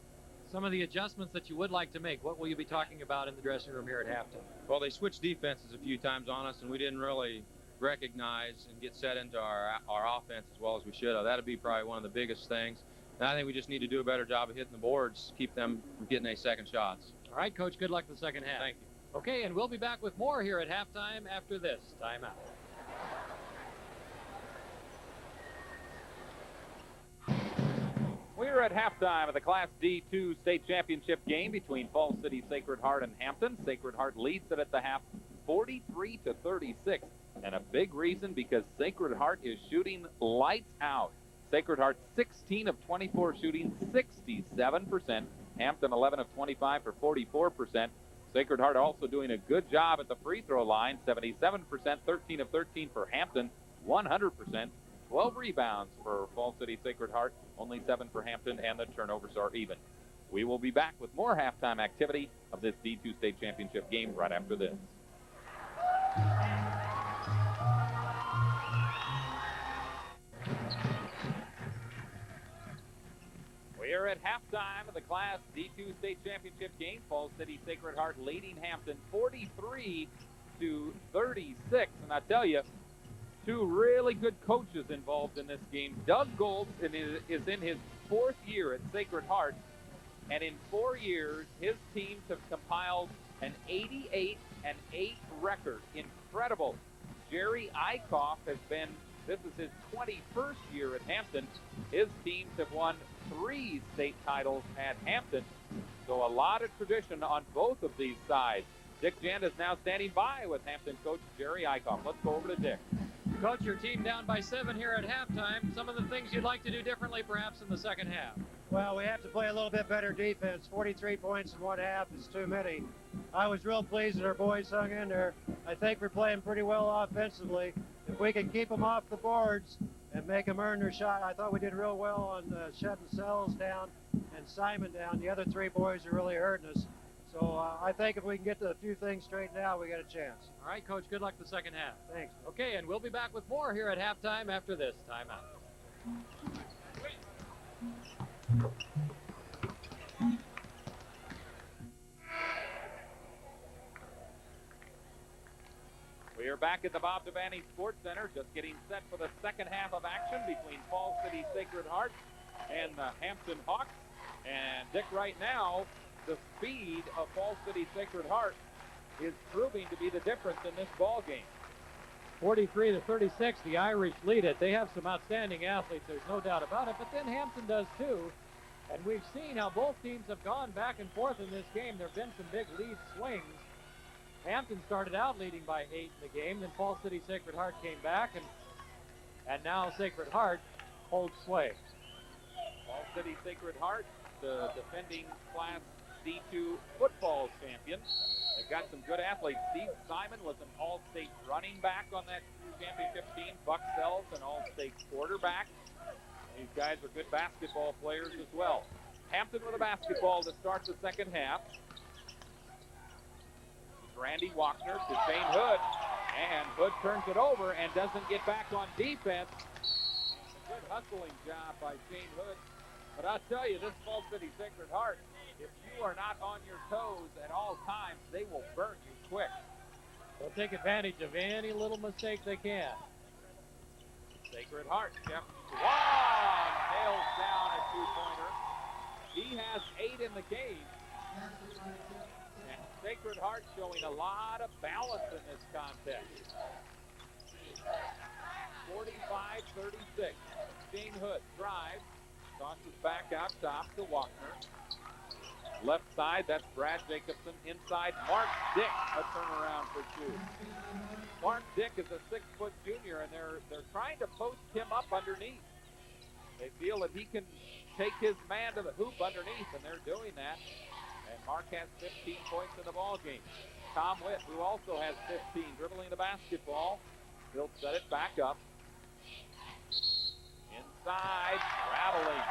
Some of the adjustments that you would like to make, what will you be talking about in the dressing room here at halftime? Well, they switched defenses a few times on us, and we didn't really recognize and get set into our offense as well as we should have. That'd be probably one of the biggest things. And I think we just need to do a better job of hitting the boards, keep them from getting any second shots. All right, Coach, good luck in the second half. Thank you. Okay, and we'll be back with more here at halftime after this timeout. We're at halftime of the Class D2 state championship game between Falls City Sacred Heart and Hampton. Sacred Heart leads it at the half 43-36. And a big reason because Sacred Heart is shooting lights out. Sacred Heart 16 of 24 shooting, 67%. Hampton 11 of 25 for 44%. Sacred Heart also doing a good job at the free throw line, 77%, 13 of 13 for Hampton, 100%. 12 rebounds for Falls City Sacred Heart, only 7 for Hampton, and the turnovers are even. We will be back with more halftime activity of this D2 state championship game right after this. We are at halftime of the Class D2 state championship game. Falls City Sacred Heart leading Hampton 43-36. And I tell you, 2 really good coaches involved in this game. Doug Gold is in his 4th year at Sacred Heart, and in 4 years, his teams have compiled an 88-8 record. Incredible. Jerry Eichhoff this is his 21st year at Hampton. His teams have won 3 state titles at Hampton, so a lot of tradition on both of these sides. Dick Janda is now standing by with Hampton coach Jerry Eichhoff. Let's go over to Dick. Coach, your team down by 7 here at halftime. Some of the things you'd like to do differently perhaps in the second half. Well, we have to play a little bit better defense. 43 points in 1 half is too many. I was real pleased that our boys hung in there. I think we're playing pretty well offensively. If we can keep them off the boards and make them earn their shot, I thought we did real well on shutting Sells down and Simon down. The other 3 boys are really hurting us. So I think if we can get a few things straightened out, we got a chance. All right, Coach, good luck the second half. Thanks. Okay, and we'll be back with more here at halftime after this timeout. We are back at the Bob Devaney Sports Center, just getting set for the second half of action between Falls City Sacred Heart and the Hampton Hawks. And Dick, right now, the speed of Falls City Sacred Heart is proving to be the difference in this ball game. 43-36, the Irish lead it. They have some outstanding athletes, there's no doubt about it, but then Hampton does too. And we've seen how both teams have gone back and forth in this game. There have been some big lead swings. Hampton started out leading by 8 in the game, then Falls City Sacred Heart came back, and now Sacred Heart holds sway. Falls City Sacred Heart, the defending Class D2 football champion. They've got some good athletes. Steve Simon was an All-State running back on that championship team. Buck Sells, an All-State quarterback. These guys are good basketball players as well. Hampton with a basketball to start the second half. Randy Wachner to Shane Hood, and Hood turns it over and doesn't get back on defense. A good hustling job by Shane Hood. But I'll tell you, this Falls City Sacred Heart, if you are not on your toes at all times, they will burn you quick. They'll take advantage of any little mistake they can. Sacred Heart, Jeff Swan nails down a two-pointer. He has 8 in the game. And Sacred Heart showing a lot of balance in this contest. 45-36. Shane Hood drives, tosses back out top to Wachner. Left side, that's Brad Jacobson. Inside, Mark Dick, a turnaround for 2. Mark Dick is a 6-foot junior, and they're trying to post him up underneath. They feel that he can take his man to the hoop underneath, and they're doing that. And Mark has 15 points in the ball game. Tom Witt, who also has 15, dribbling the basketball. He'll set it back up. Inside, traveling.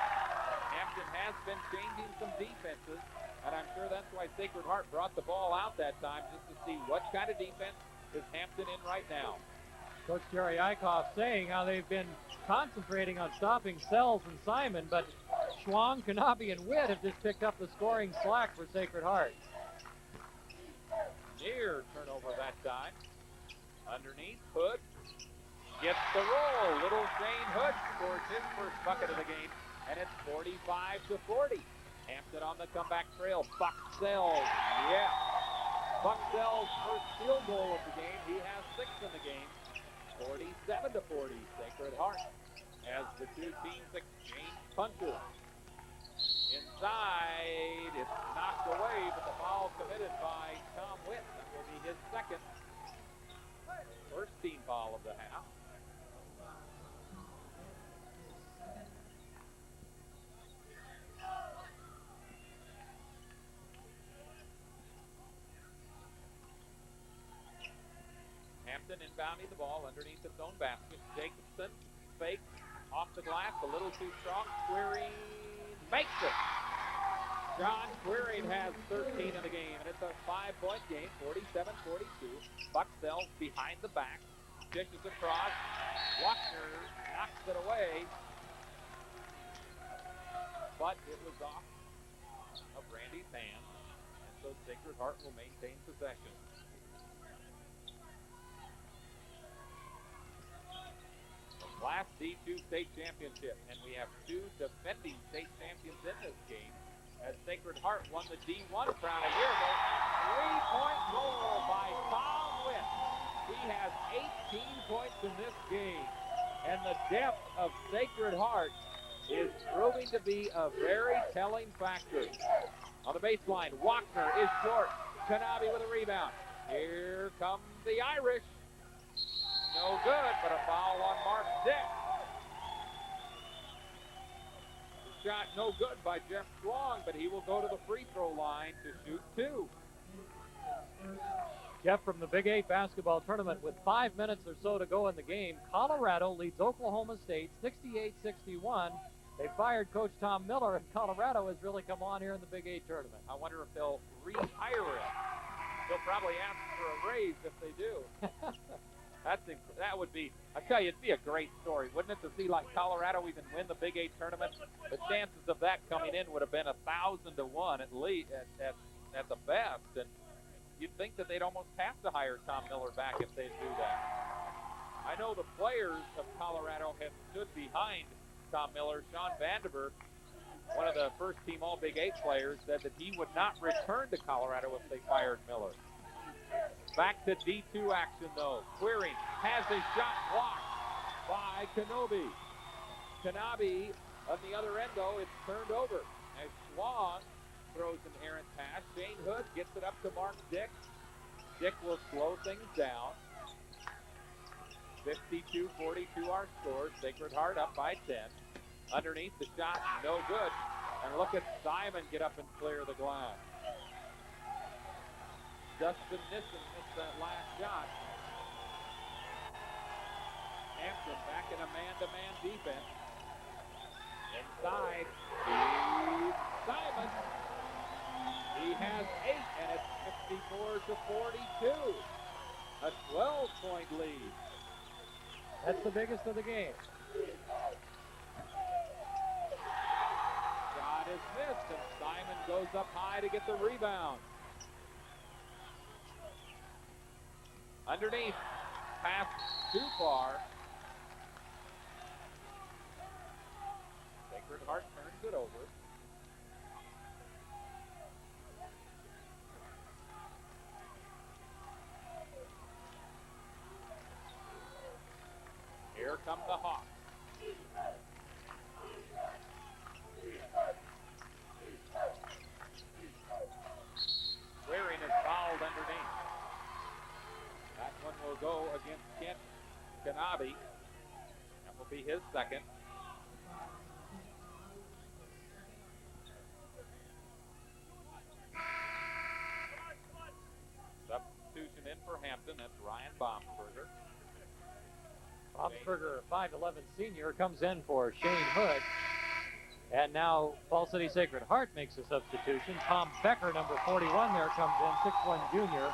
Hampton has been changing some defenses, and I'm sure that's why Sacred Heart brought the ball out that time, just to see what kind of defense is Hampton in right now. Coach Jerry Eichhoff saying how they've been concentrating on stopping Sells and Simon, but Schwang, Kanabe, and Witt have just picked up the scoring slack for Sacred Heart. Near turnover that time. Underneath, Hood gets the roll. Little Shane Hood scores his first bucket of the game, and it's 45-40. Hampton on the comeback trail. Buck Sells, yeah. Buck Sells' first field goal of the game. He has 6 in the game. 47-40. Sacred Heart as the two teams exchange punches. Inside, it's knocked away, but the foul committed by Tom Witt. That will be his second. First team foul of the half. Hampton inbounding the ball underneath its own basket. Jacobson fakes off the glass, a little too strong. Quirin makes it. John Quirin has 13 in the game, and it's a 5-point game, 47-42. Buck Sells behind the back, dishes across. Wachner knocks it away, but it was off of Randy's hand, and so Sacred Heart will maintain possession. Class D2 state championship, and we have 2 defending state champions in this game, as Sacred Heart won the D1 crown a year ago. 3-point goal by Tom Witt. He has 18 points in this game, and the depth of Sacred Heart is proving to be a very telling factor. On the baseline, Wachner is short. Kanabe with a rebound. Here come the Irish. No good, but a foul on Mark Dick. The shot no good by Jeff Strong, but he will go to the free throw line to shoot 2. Jeff, from the Big 8 basketball tournament, with 5 minutes or so to go in the game, Colorado leads Oklahoma State 68-61. They fired Coach Tom Miller, and Colorado has really come on here in the Big 8 tournament. I wonder if they'll rehire him. They'll probably ask for a raise if they do. That would be, I tell you, it'd be a great story, wouldn't it, to see like Colorado even win the Big 8 tournament? The chances of that coming in would have been 1,000 to 1 at least, at the best. And you'd think that they'd almost have to hire Tom Miller back if they'd do that. I know the players of Colorado have stood behind Tom Miller. Sean Vandiver, one of the first team All-Big 8 players, said that he would not return to Colorado if they fired Miller. Back to D2 action, though. Queering has a shot blocked by Kenobi. Kenobi on the other end, though, it's turned over. As Schwab throws an errant pass, Shane Hood gets it up to Mark Dick. Dick will slow things down. 52-42 our score. Sacred Heart up by 10. Underneath, the shot, no good. And look at Simon get up and clear the glass. Dustin Nissen missed that last shot. Hampton back in a man-to-man defense. Inside, Steve Simon. He has 8, and it's 54-42. A 12-point lead. That's the biggest of the game. Shot is missed, and Simon goes up high to get the rebound. Underneath, pass too far. Sacred Heart turns it over. Here come the Hawks. Waring is fouled underneath. That one will go against Kent Kanabe. That will be his second. Substitution in for Hampton. That's Ryan Baumsberger. Baumsberger, 5'11 senior, comes in for Shane Hood. And now Fall City Sacred Heart makes a substitution. Tom Becker, number 41 there, comes in, 6'1 junior.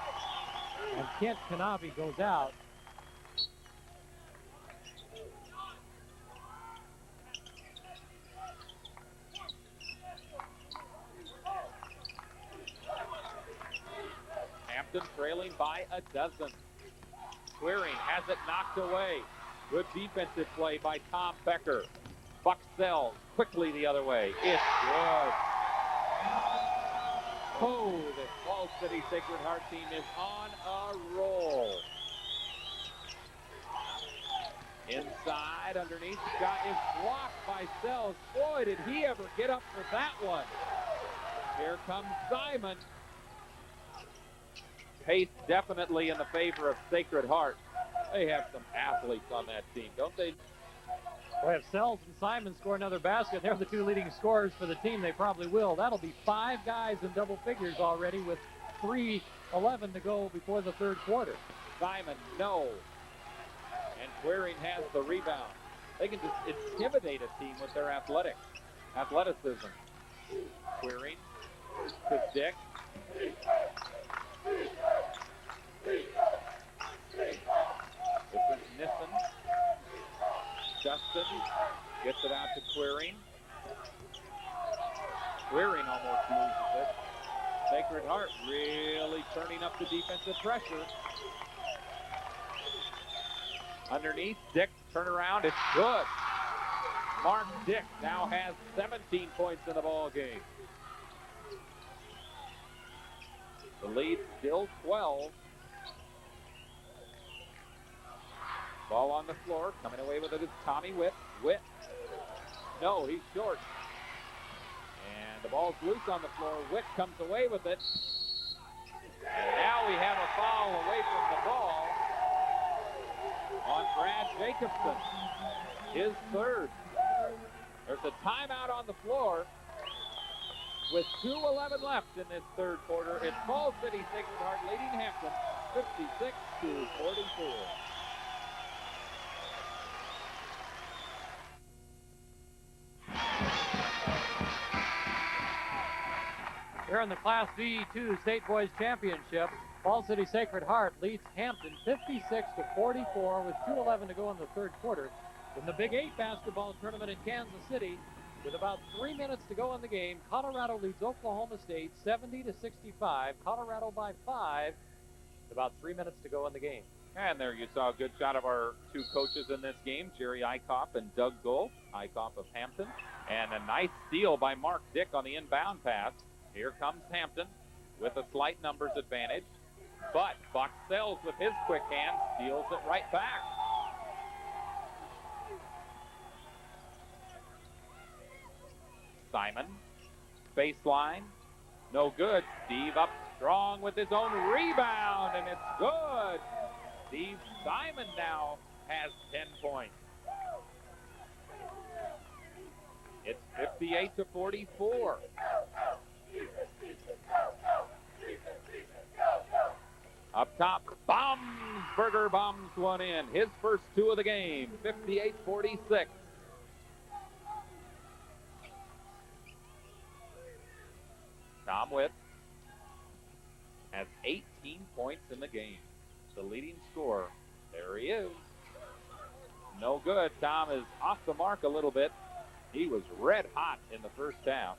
And Kent Kanabe goes out. Hampton trailing by a dozen. Queering has it knocked away. Good defensive play by Tom Becker. Buck Sells quickly the other way. It's good. Oh, the Fall City Sacred Heart team is on a roll. Inside, underneath, the shot is blocked by Sells. Boy, did he ever get up for that one. Here comes Simon. Pace definitely in the favor of Sacred Heart. They have some athletes on that team, don't they? Well, if Sells and Simon score another basket, they're the two leading scorers for the team. They probably will. That'll be 5 guys in double figures already with 3:11 to go before the third quarter. Simon, no. And Queering has the rebound. They can just intimidate a team with their athleticism. Queering to Dick. This is Nissen. Justin gets it out to Queering. Queering almost loses it. Sacred Heart really turning up the defensive pressure. Underneath, Dick, turn around, it's good. Mark Dick now has 17 points in the ball game. The lead still 12. Ball on the floor, coming away with it is Tommy Witt. Witt, no, he's short. And the ball's loose on the floor. Witt comes away with it. And now we have a foul away from the ball on Brad Jacobson. His third. There's a timeout on the floor with 2:11 left in this third quarter. It's Fall City Sacred Heart leading Hampton 56-44. Here in the Class D2 State Boys Championship, Fall City Sacred Heart leads Hampton 56-44 with 2:11 to go in the third quarter. In the Big 8 basketball tournament in Kansas City, With about 3 minutes to go in the game, Colorado leads Oklahoma State 70-65. Colorado by 5. About 3 minutes to go in the game. And there you saw a good shot of our two coaches in this game, Jerry Eichhoff and Doug Gold. Eichhoff of Hampton. And a nice steal by Mark Dick on the inbound pass. Here comes Hampton with a slight numbers advantage. But Buck Sells with his quick hand steals it right back. Simon, baseline, no good. Steve up strong with his own rebound, and it's good. Steve Simon now has 10 points. It's 58-44. Up top, Baumsberger bombs one in. His first two of the game, 58-46. Tom Witt has 18 points in the game. The leading scorer. There he is. No good. Tom is off the mark a little bit. He was red hot in the first half.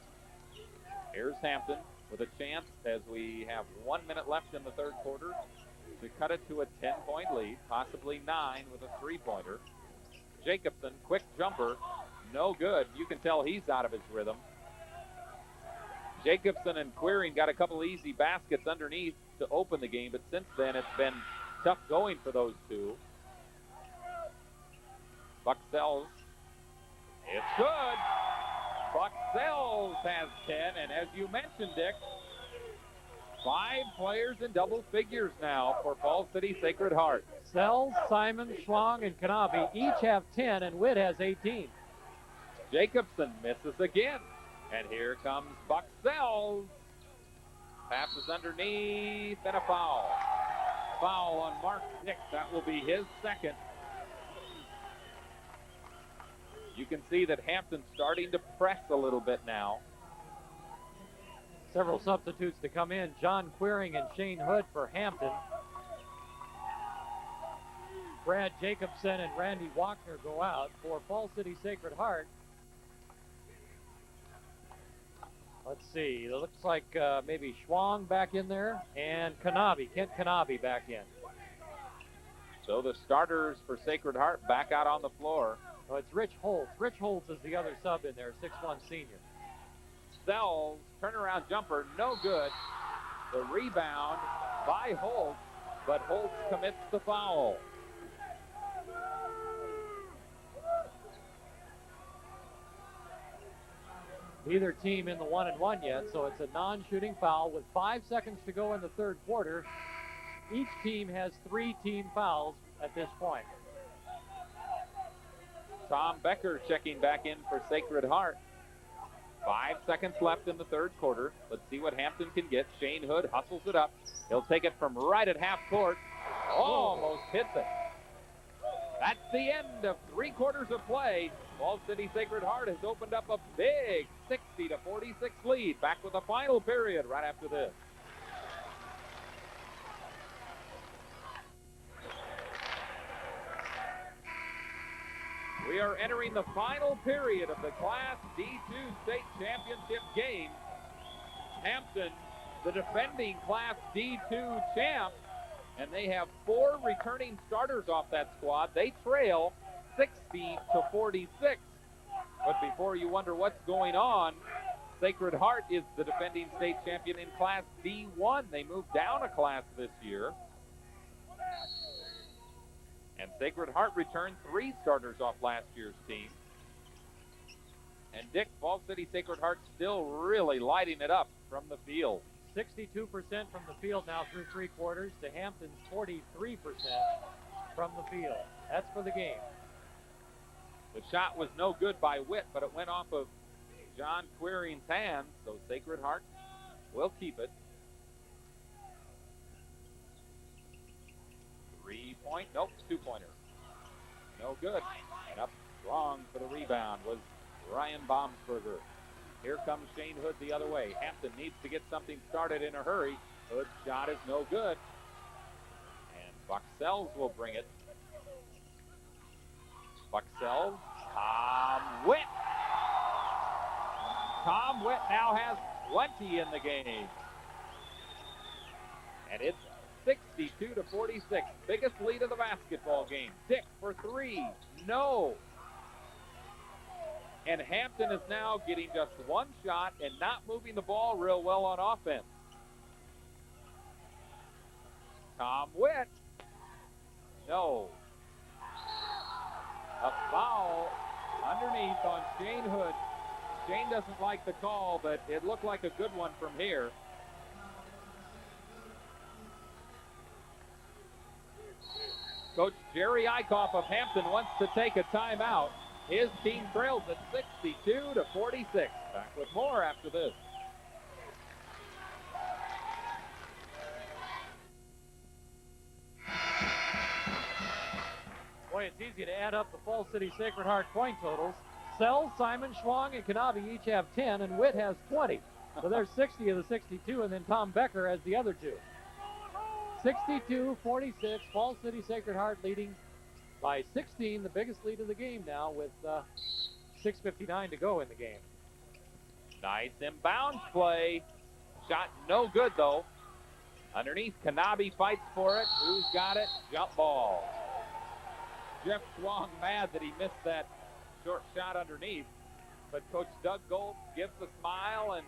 Here's Hampton with a chance as we have 1 minute left in the third quarter to cut it to a 10-point lead, possibly 9 with a three-pointer. Jacobson, quick jumper, no good. You can tell he's out of his rhythm. Jacobson and Quiring got a couple easy baskets underneath to open the game, but since then it's been tough going for those two. Buck Sells. It's good. Buck Sells has 10, and as you mentioned, Dick, 5 players in double figures now for Falls City Sacred Heart. Sells, Simon, Schwang, and Kanabe each have 10, and Witt has 18. Jacobson misses again. And here comes Buck Sells. Passes underneath, and a foul. Foul on Mark Dick. That will be his second. You can see that Hampton's starting to press a little bit now. Several substitutes to come in. John Quiring and Shane Hood for Hampton. Brad Jacobson and Randy Walkner go out for Falls City Sacred Heart. Let's see. It looks like maybe Schwang back in there and Kanabe, Kent Kanabe back in. So the starters for Sacred Heart back out on the floor. Oh, it's Rich Holtz. Rich Holtz is the other sub in there, 6'1" senior. Sells, turnaround jumper, no good. The rebound by Holtz, but Holtz commits the foul. Neither team in the 1-and-1 yet, so it's a non-shooting foul with 5 seconds to go in the third quarter. Each team has 3 team fouls at this point. Tom Becker checking back in for Sacred Heart. 5 seconds left in the third quarter. Let's see what Hampton can get. Shane Hood hustles it up. He'll take it from right at half court. Almost hits it. That's the end of 3 quarters of play. Falls City Sacred Heart has opened up a big 60-46 lead. Back with the final period right after this. We are entering the final period of the Class D2 State Championship game. Hampton, the defending Class D2 champ, and they have 4 returning starters off that squad. They trail 60-46. But before you wonder what's going on, Sacred Heart is the defending state champion in Class D1. They moved down a class this year. And Sacred Heart returned 3 starters off last year's team. And Dick, Falls City Sacred Heart still really lighting it up from the field. 62% from the field now through 3 quarters to Hampton's 43% from the field. That's for the game. The shot was no good by Witt, but it went off of John Quiring's hand, so Sacred Heart will keep it. 3-point, nope, 2-pointer. No good. And up strong for the rebound was Ryan Baumsberger. Here comes Shane Hood the other way. Hampton needs to get something started in a hurry. Hood's shot is no good. And Buck Sells will bring it. Buck Sells, Tom Witt. Tom Witt now has 20 in the game. And it's 62-46, biggest lead of the basketball game. Dick for three, no. And Hampton is now getting just one shot and not moving the ball real well on offense. Tom Witt, no. A foul underneath on Shane Hood. Shane doesn't like the call, but it looked like a good one from here. Coach Jerry Eichhoff of Hampton wants to take a timeout. His team trails at 62-46. Back with more after this. Boy, it's easy to add up the Falls City Sacred Heart point totals. Sells, Simon, Schwang, and Kanabe each have 10, and Witt has 20. So there's 60 of the 62, and then Tom Becker has the other two. 62-46, Falls City Sacred Heart leading by 16, the biggest lead of the game now with 6:59 to go in the game. Nice inbounds play. Shot no good, though. Underneath, Kanabe fights for it. Who's got it? Jump ball. Jeff Schwang mad that he missed that short shot underneath. But Coach Doug Gold gives a smile and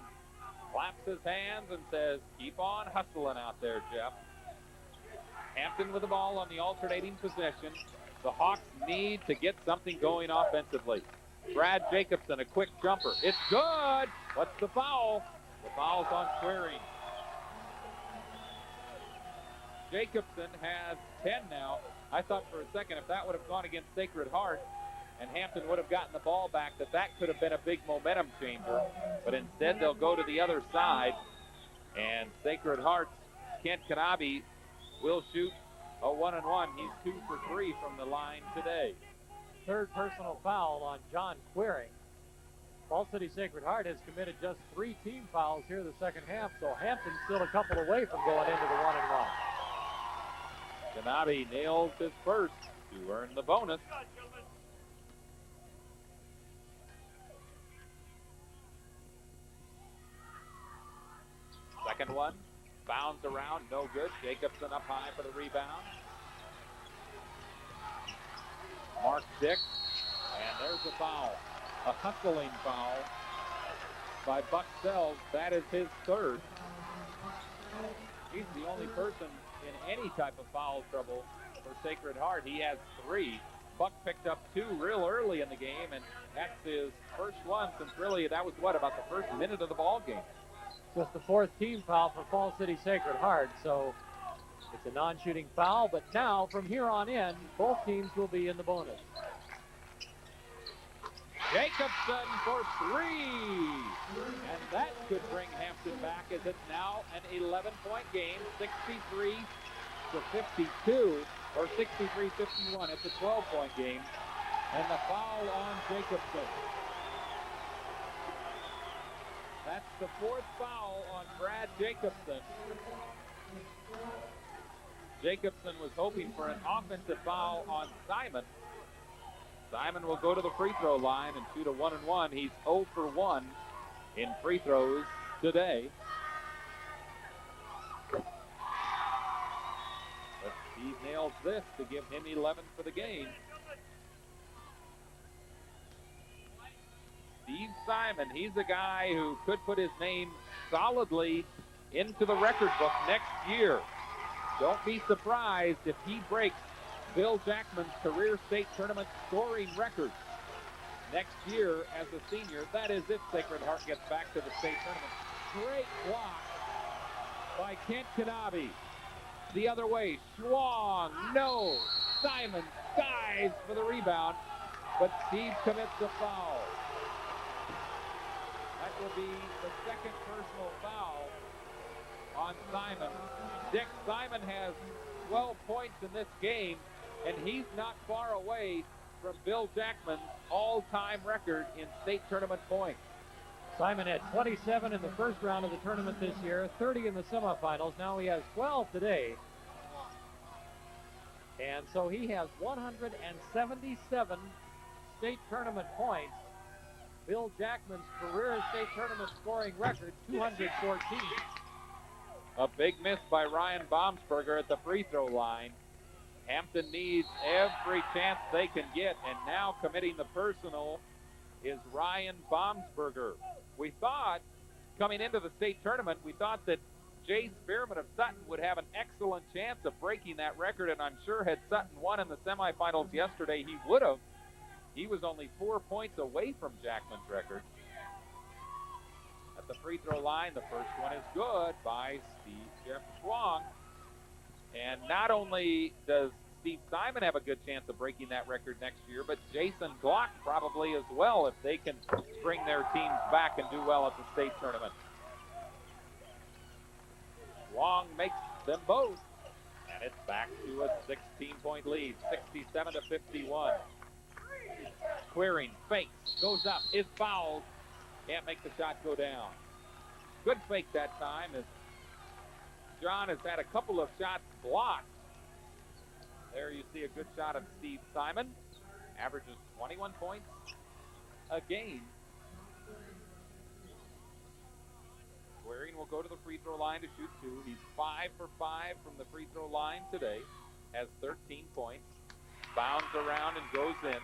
claps his hands and says, keep on hustling out there, Jeff. Hampton with the ball on the alternating possession. The Hawks need to get something going offensively. Brad Jacobson, a quick jumper. It's good. What's the foul? The foul's on Queering. Jacobson has 10 now. I thought for a second if that would have gone against Sacred Heart and Hampton would have gotten the ball back, that could have been a big momentum changer. But instead they'll go to the other side. And Sacred Heart's Kent Kanabe will shoot a 1-and-1. He's 2 for 3 from the line today. Third personal foul on John Queering. Falls City Sacred Heart has committed just 3 team fouls here the second half, so Hampton's still a couple away from going into the 1-and-1. Kanabe nails his first to earn the bonus. Second one, bounds around, no good. Jacobson up high for the rebound. Mark Dick, and there's a foul. A hustling foul by Buck Sells. That is his third. He's the only person in any type of foul trouble for Sacred Heart. He has 3. Buck picked up 2 real early in the game, and that's his first one since really that was about the first minute of the ball game. Just the 4th team foul for Falls City Sacred Heart, so it's a non-shooting foul, but now from here on in, both teams will be in the bonus. Jacobson for 3, and that could bring Hampton back as it's now an 11-point game, 63-52, or 63-51. It's a 12-point game, and the foul on Jacobson. That's the 4th foul on Brad Jacobson. Jacobson was hoping for an offensive foul on Simon. Simon will go to the free throw line and shoot a 1-and-1. He's 0 for 1 in free throws today. But he nails this to give him 11 for the game. Steve Simon, he's a guy who could put his name solidly into the record book next year. Don't be surprised if he breaks Bill Jackman's career state tournament scoring record next year as a senior. That is if Sacred Heart gets back to the state tournament. Great block by Kent Kanabe. The other way, Schwang, no. Simon dives for the rebound, but Steve commits a foul. That will be the second personal foul on Simon. Dick Simon has 12 points in this game, and he's not far away from Bill Jackman's all-time record in state tournament points. Simon had 27 in the first round of the tournament this year, 30 in the semifinals. Now he has 12 today. And so he has 177 state tournament points. Bill Jackman's career state tournament scoring record, 214. A big miss by Ryan Baumsberger at the free throw line. Hampton needs every chance they can get, and now committing the personal is Ryan Baumsberger. We thought, coming into the state tournament, we thought that Jay Spearman of Sutton would have an excellent chance of breaking that record, and I'm sure had Sutton won in the semifinals yesterday, he would have. He was only 4 points away from Jackman's record. At the free throw line, the first one is good by Jeff Schwang. And not only does Steve Simon have a good chance of breaking that record next year, but Jason Glock probably as well if they can bring their teams back and do well at the state tournament. Schwang makes them both, and it's back to a 16-point lead, 67-51. Queering, fakes, goes up, is fouled, can't make the shot go down. Good fake that time as John has had a couple of shots blocked. There you see a good shot of Steve Simon. Averages 21 points a game. Queering will go to the free throw line to shoot two. He's 5 for 5 from the free throw line today. Has 13 points. Bounds around and goes in.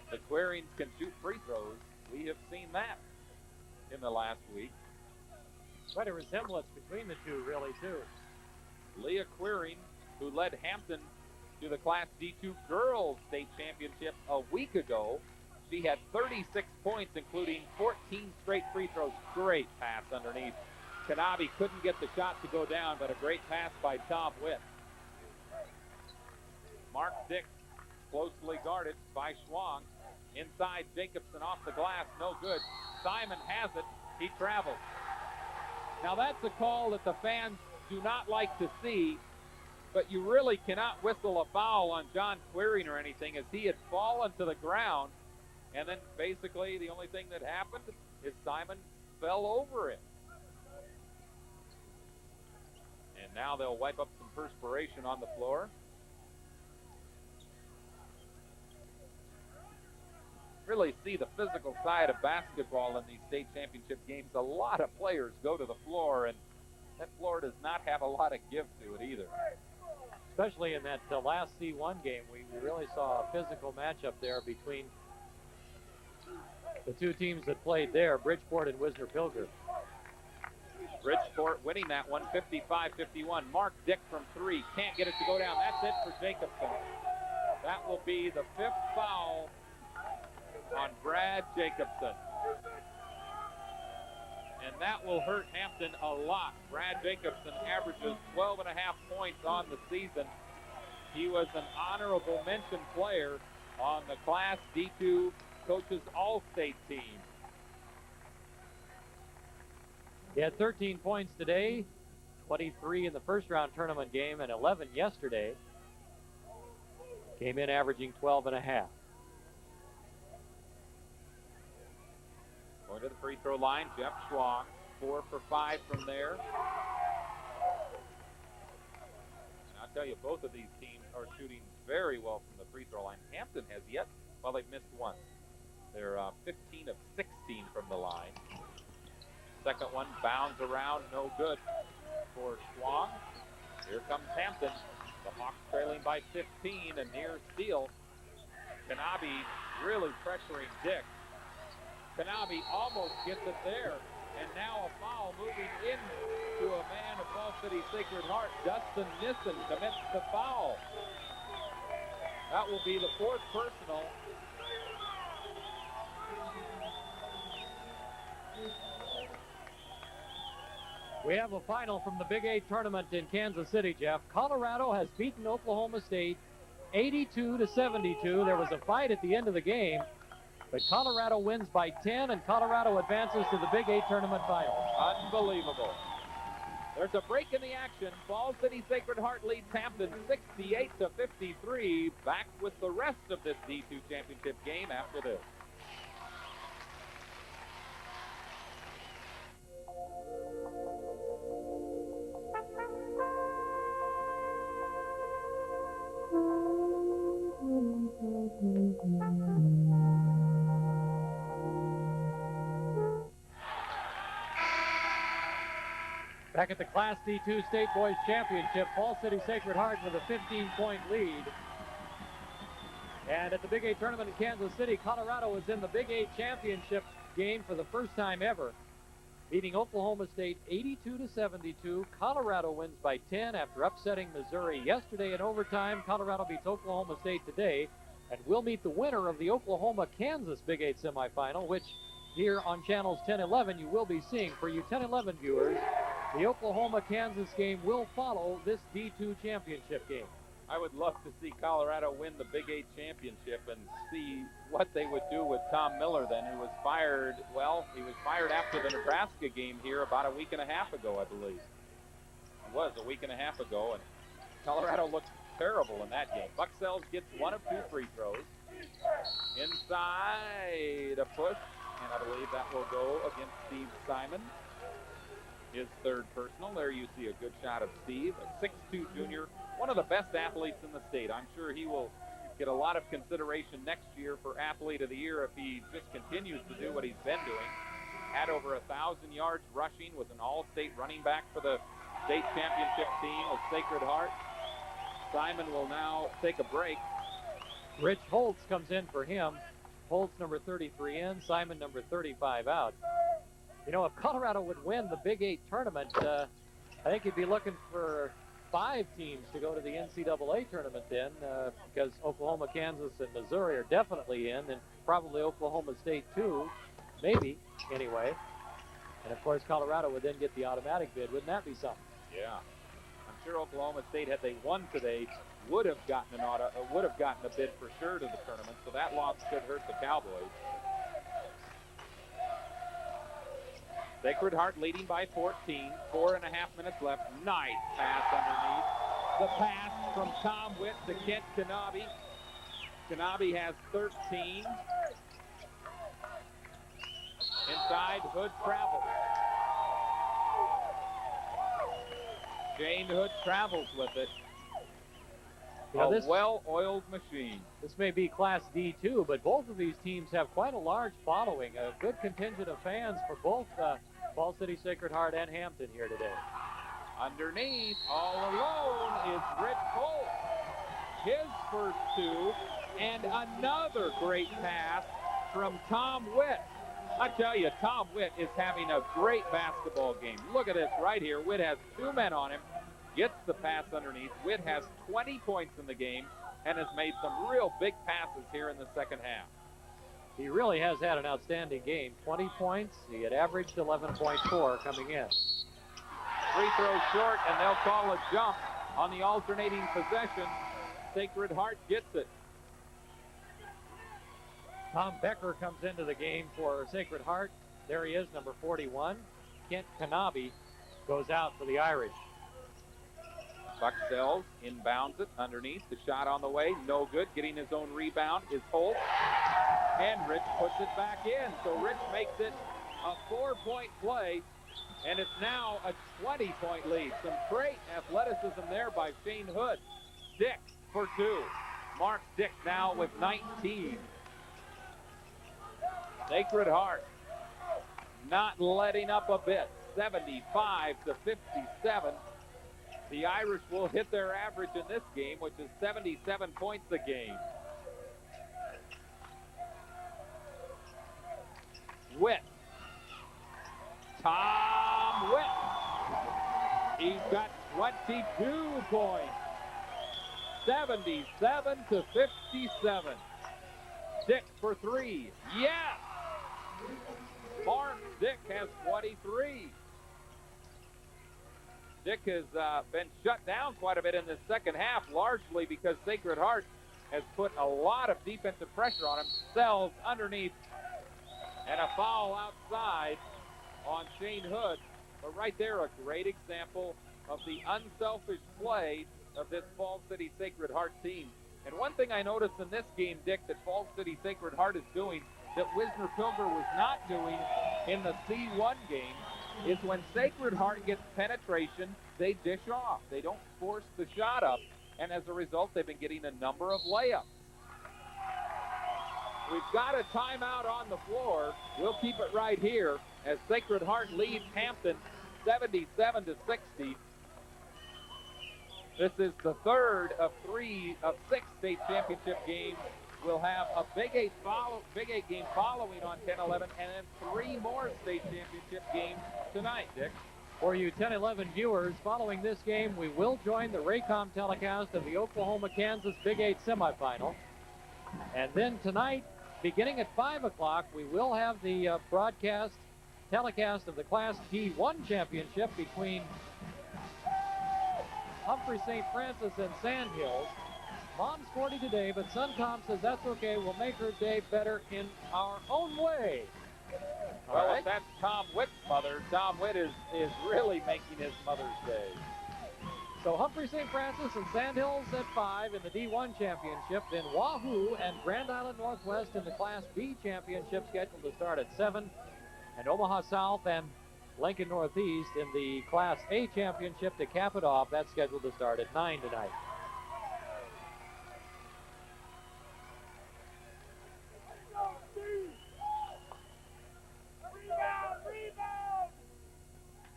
The Querings can shoot free throws. We have seen that in the last week. Quite a resemblance between the two, really, too. Leah Queering, who led Hampton to the Class D2 Girls State Championship a week ago. She had 36 points, including 14 straight free throws. Great pass underneath. Kanabe couldn't get the shot to go down, but a great pass by Tom Witt. Mark Dick closely guarded by Schwang. Inside, Jacobson off the glass, no good. Simon has it, he travels. Now that's a call that the fans do not like to see, but you really cannot whistle a foul on John Queering or anything, as he had fallen to the ground, and then basically the only thing that happened is Simon fell over it. And now they'll wipe up some perspiration on the floor. Really see the physical side of basketball in these state championship games. A lot of players go to the floor, and that floor does not have a lot of give to it either. Especially in that last C1 game, we really saw a physical matchup there between the two teams that played there, Bridgeport and Wisner-Pilger. Bridgeport winning that one, 55-51. Mark Dick from three, can't get it to go down. That's it for Jacobson. That will be the fifth foul on Brad Jacobson. And that will hurt Hampton a lot. Brad Jacobson averages 12 and a half points on the season. He was an honorable mention player on the Class D2 Coaches All-State team. He had 13 points today, 23 in the first round tournament game, and 11 yesterday. Came in averaging 12 and a half. Going to the free throw line, Jeff Schwang, 4 for 5 from there. And I'll tell you, both of these teams are shooting very well from the free throw line. Hampton has yet, well, they've missed one. They're 15 of 16 from the line. Second one bounds around, no good for Schwang. Here comes Hampton. The Hawks trailing by 15, a near steal. Kanabe really pressuring Dick. Kanabe almost gets it there, and now a foul moving into a man of Falls City Sacred Heart. Dustin Nissen commits the foul. That will be the fourth personal. We have a final from the Big 8 tournament in Kansas City, Jeff. Colorado has beaten Oklahoma State 82-72. There was a fight at the end of the game, but Colorado wins by 10, and Colorado advances to the Big 8 tournament final. Unbelievable. There's a break in the action. Falls City Sacred Heart leads Hampton 68-53. Back with the rest of this D2 championship game after this. Back at the Class D2 State Boys Championship, Falls City Sacred Heart with a 15-point lead. And at the Big 8 tournament in Kansas City, Colorado was in the Big 8 championship game for the first time ever, beating Oklahoma State 82-72. Colorado wins by 10 after upsetting Missouri yesterday in overtime. Colorado beats Oklahoma State today, and we'll meet the winner of the Oklahoma-Kansas Big 8 semifinal, which here on channels 10-11 you will be seeing. For you 10-11 viewers, the Oklahoma-Kansas game will follow this D2 championship game. I would love to see Colorado win the Big 8 championship and see what they would do with Tom Miller then, who was fired. Well, he was fired after the Nebraska game here about a week and a half ago, I believe. It was a week and a half ago, and Colorado looked terrible in that game. Bucksells gets one of 2 free throws. Inside a push, and I believe that will go against Steve Simon. His third personal. There you see a good shot of Steve, a 6'2 junior, one of the best athletes in the state. I'm sure he will get a lot of consideration next year for Athlete of the Year if he just continues to do what he's been doing. Had over 1,000 yards rushing, was an all-state running back for the state championship team of Sacred Heart. Simon will now take a break. Rich Holtz comes in for him. Holtz number 33 in, Simon number 35 out. You know, if Colorado would win the Big 8 tournament, I think you'd be looking for 5 teams to go to the NCAA tournament then, because Oklahoma, Kansas, and Missouri are definitely in, and probably Oklahoma State too, maybe, anyway. And of course, Colorado would then get the automatic bid. Wouldn't that be something? Yeah. I'm sure Oklahoma State, had they won today, would have gotten a bid for sure to the tournament, so that loss could hurt the Cowboys. Sacred Heart leading by 14, 4.5 minutes left. Nice pass underneath. The pass from Tom Witt to Kent Kanabe. Kanabe has 13. Inside, Hood travels. Shane Hood travels with it. Now A well-oiled machine. This may be Class D2, but both of these teams have quite a large following, a good contingent of fans for both Falls City Sacred Heart and Hampton here today. Underneath, all alone, is Rich Holt. His first 2, and another great pass from Tom Witt. I tell you, Tom Witt is having a great basketball game. Look at this right here. Witt has 2 men on him. Gets the pass underneath. Witt has 20 points in the game and has made some real big passes here in the second half. He really has had an outstanding game. 20 points. He had averaged 11.4 coming in. Free throw short, and they'll call a jump on the alternating possession. Sacred Heart gets it. Tom Becker comes into the game for Sacred Heart. There he is, number 41. Kent Kanabe goes out for the Irish. Bucksells inbounds it underneath. The shot on the way, no good. Getting his own rebound is Holt. And Rich puts it back in. So Rich makes it a 4-point play, and it's now a 20-point lead. Some great athleticism there by Shane Hood. Dick for 2. Mark Dick now with 19. Sacred Heart not letting up a bit. 75-57. The Irish will hit their average in this game, which is 77 points a game. Witt. Tom Witt. He's got 22 points. 77-57. Dick for 3. Yes! Mark Dick has 23. Dick has been shut down quite a bit in the second half, largely because Sacred Heart has put a lot of defensive pressure on him. Sells underneath, and a foul outside on Shane Hood. But right there, a great example of the unselfish play of this Falls City Sacred Heart team. And one thing I noticed in this game, Dick, that Falls City Sacred Heart is doing that Wisner Pilger was not doing in the C1 game is when Sacred Heart gets penetration, they dish off. They don't force the shot up, and as a result, they've been getting a number of layups. We've got a timeout on the floor. We'll keep it right here as Sacred Heart leads Hampton 77-60. This is the third of 6 state championship games. We'll have a Big 8 game following on 10-11, and then 3 more state championship games tonight, Dick. For you 10-11 viewers, following this game, we will join the Raycom telecast of the Oklahoma-Kansas Big 8 semifinal. And then tonight, beginning at 5 o'clock, we will have the telecast of the Class D1 championship between Humphrey St. Francis and Sandhills. Mom's 40 today, but son Tom says that's okay. We'll make her day better in our own way. Well, if that's Tom Witt's mother, Tom Witt is really making his Mother's Day. So Humphrey St. Francis and Sandhills at 5 in the D1 championship. Then Wahoo and Grand Island Northwest in the Class B championship scheduled to start at 7. And Omaha South and Lincoln Northeast in the Class A championship to cap it off. That's scheduled to start at 9 tonight.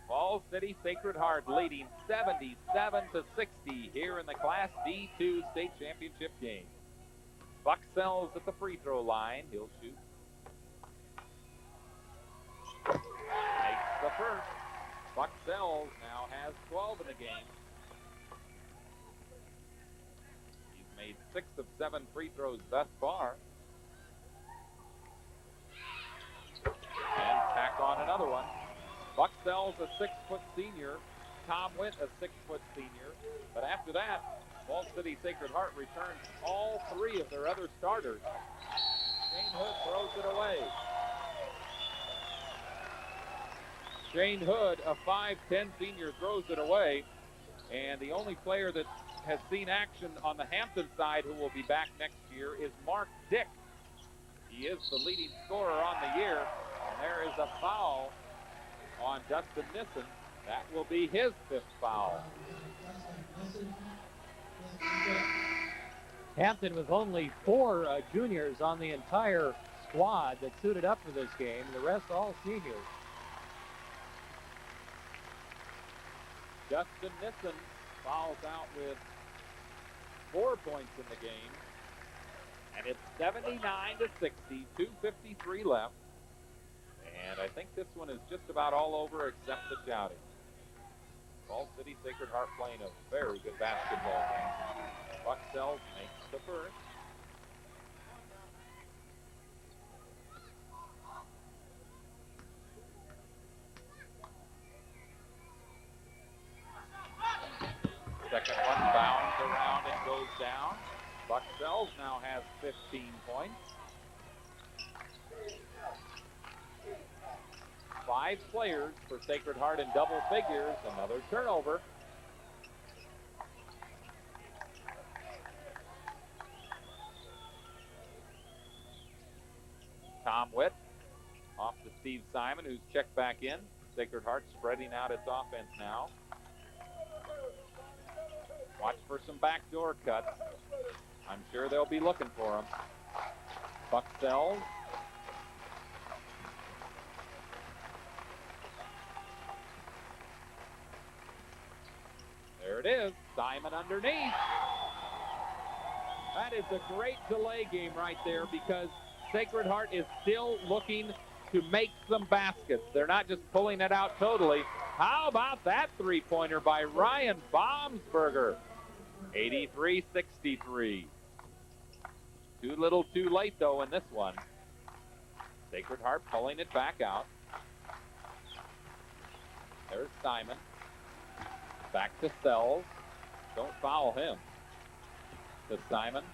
Falls City Sacred Heart leading 77-60 here in the Class D2 state championship game. Buck Sells at the free throw line. He'll shoot. Makes the first. Buck Sells now has 12 in the game. He's made 6 of 7 free throws thus far. And tack on another one. Buck Sells, a 6-foot senior. Tom Witt, a 6-foot senior. But after that, Falls City Sacred Heart returns all 3 of their other starters. Shane Hood throws it away. Shane Hood, a 5'10 senior, throws it away. And the only player that has seen action on the Hampton side who will be back next year is Mark Dick. He is the leading scorer on the year. And there is a foul on Dustin Nissen. That will be his 5th foul. Hampton with only 4 juniors on the entire squad that suited up for this game. The rest all seniors. Dustin Nissen fouls out with 4 points in the game. And it's 79-60, 2:53 left. And I think this one is just about all over except the shouting. Falls City Sacred Heart playing a very good basketball game. Buck Sells makes the first. Second one bounds around and goes down. Buck Sells now has 15 points. 5 players for Sacred Heart in double figures. Another turnover. Tom Witt off to Steve Simon, who's checked back in. Sacred Heart spreading out its offense now. Watch for some backdoor cuts. I'm sure they'll be looking for them. Buck Sells. There it is. Simon underneath. That is a great delay game right there because Sacred Heart is still looking to make some baskets. They're not just pulling it out totally. How about that three-pointer by Ryan Baumsberger? 83-63. Too little too late, though, in this one. Sacred Heart pulling it back out. There's Simon. Back to Sells. Don't foul him. To Simon.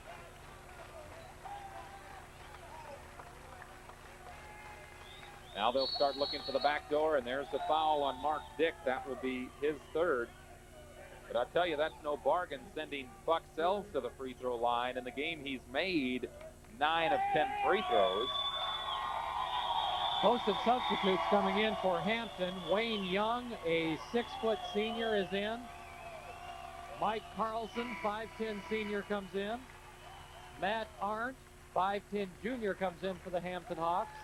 Now they'll start looking for the back door, and there's the foul on Mark Dick. That will be his 3rd. But I'll tell you, that's no bargain sending Buck Sells to the free throw line. In the game, he's made 9 of 10 free throws. Host of substitutes coming in for Hampton. Wayne Young, a 6-foot senior, is in. Mike Carlson, 5'10 senior, comes in. Matt Arndt, 5'10 junior, comes in for the Hampton Hawks.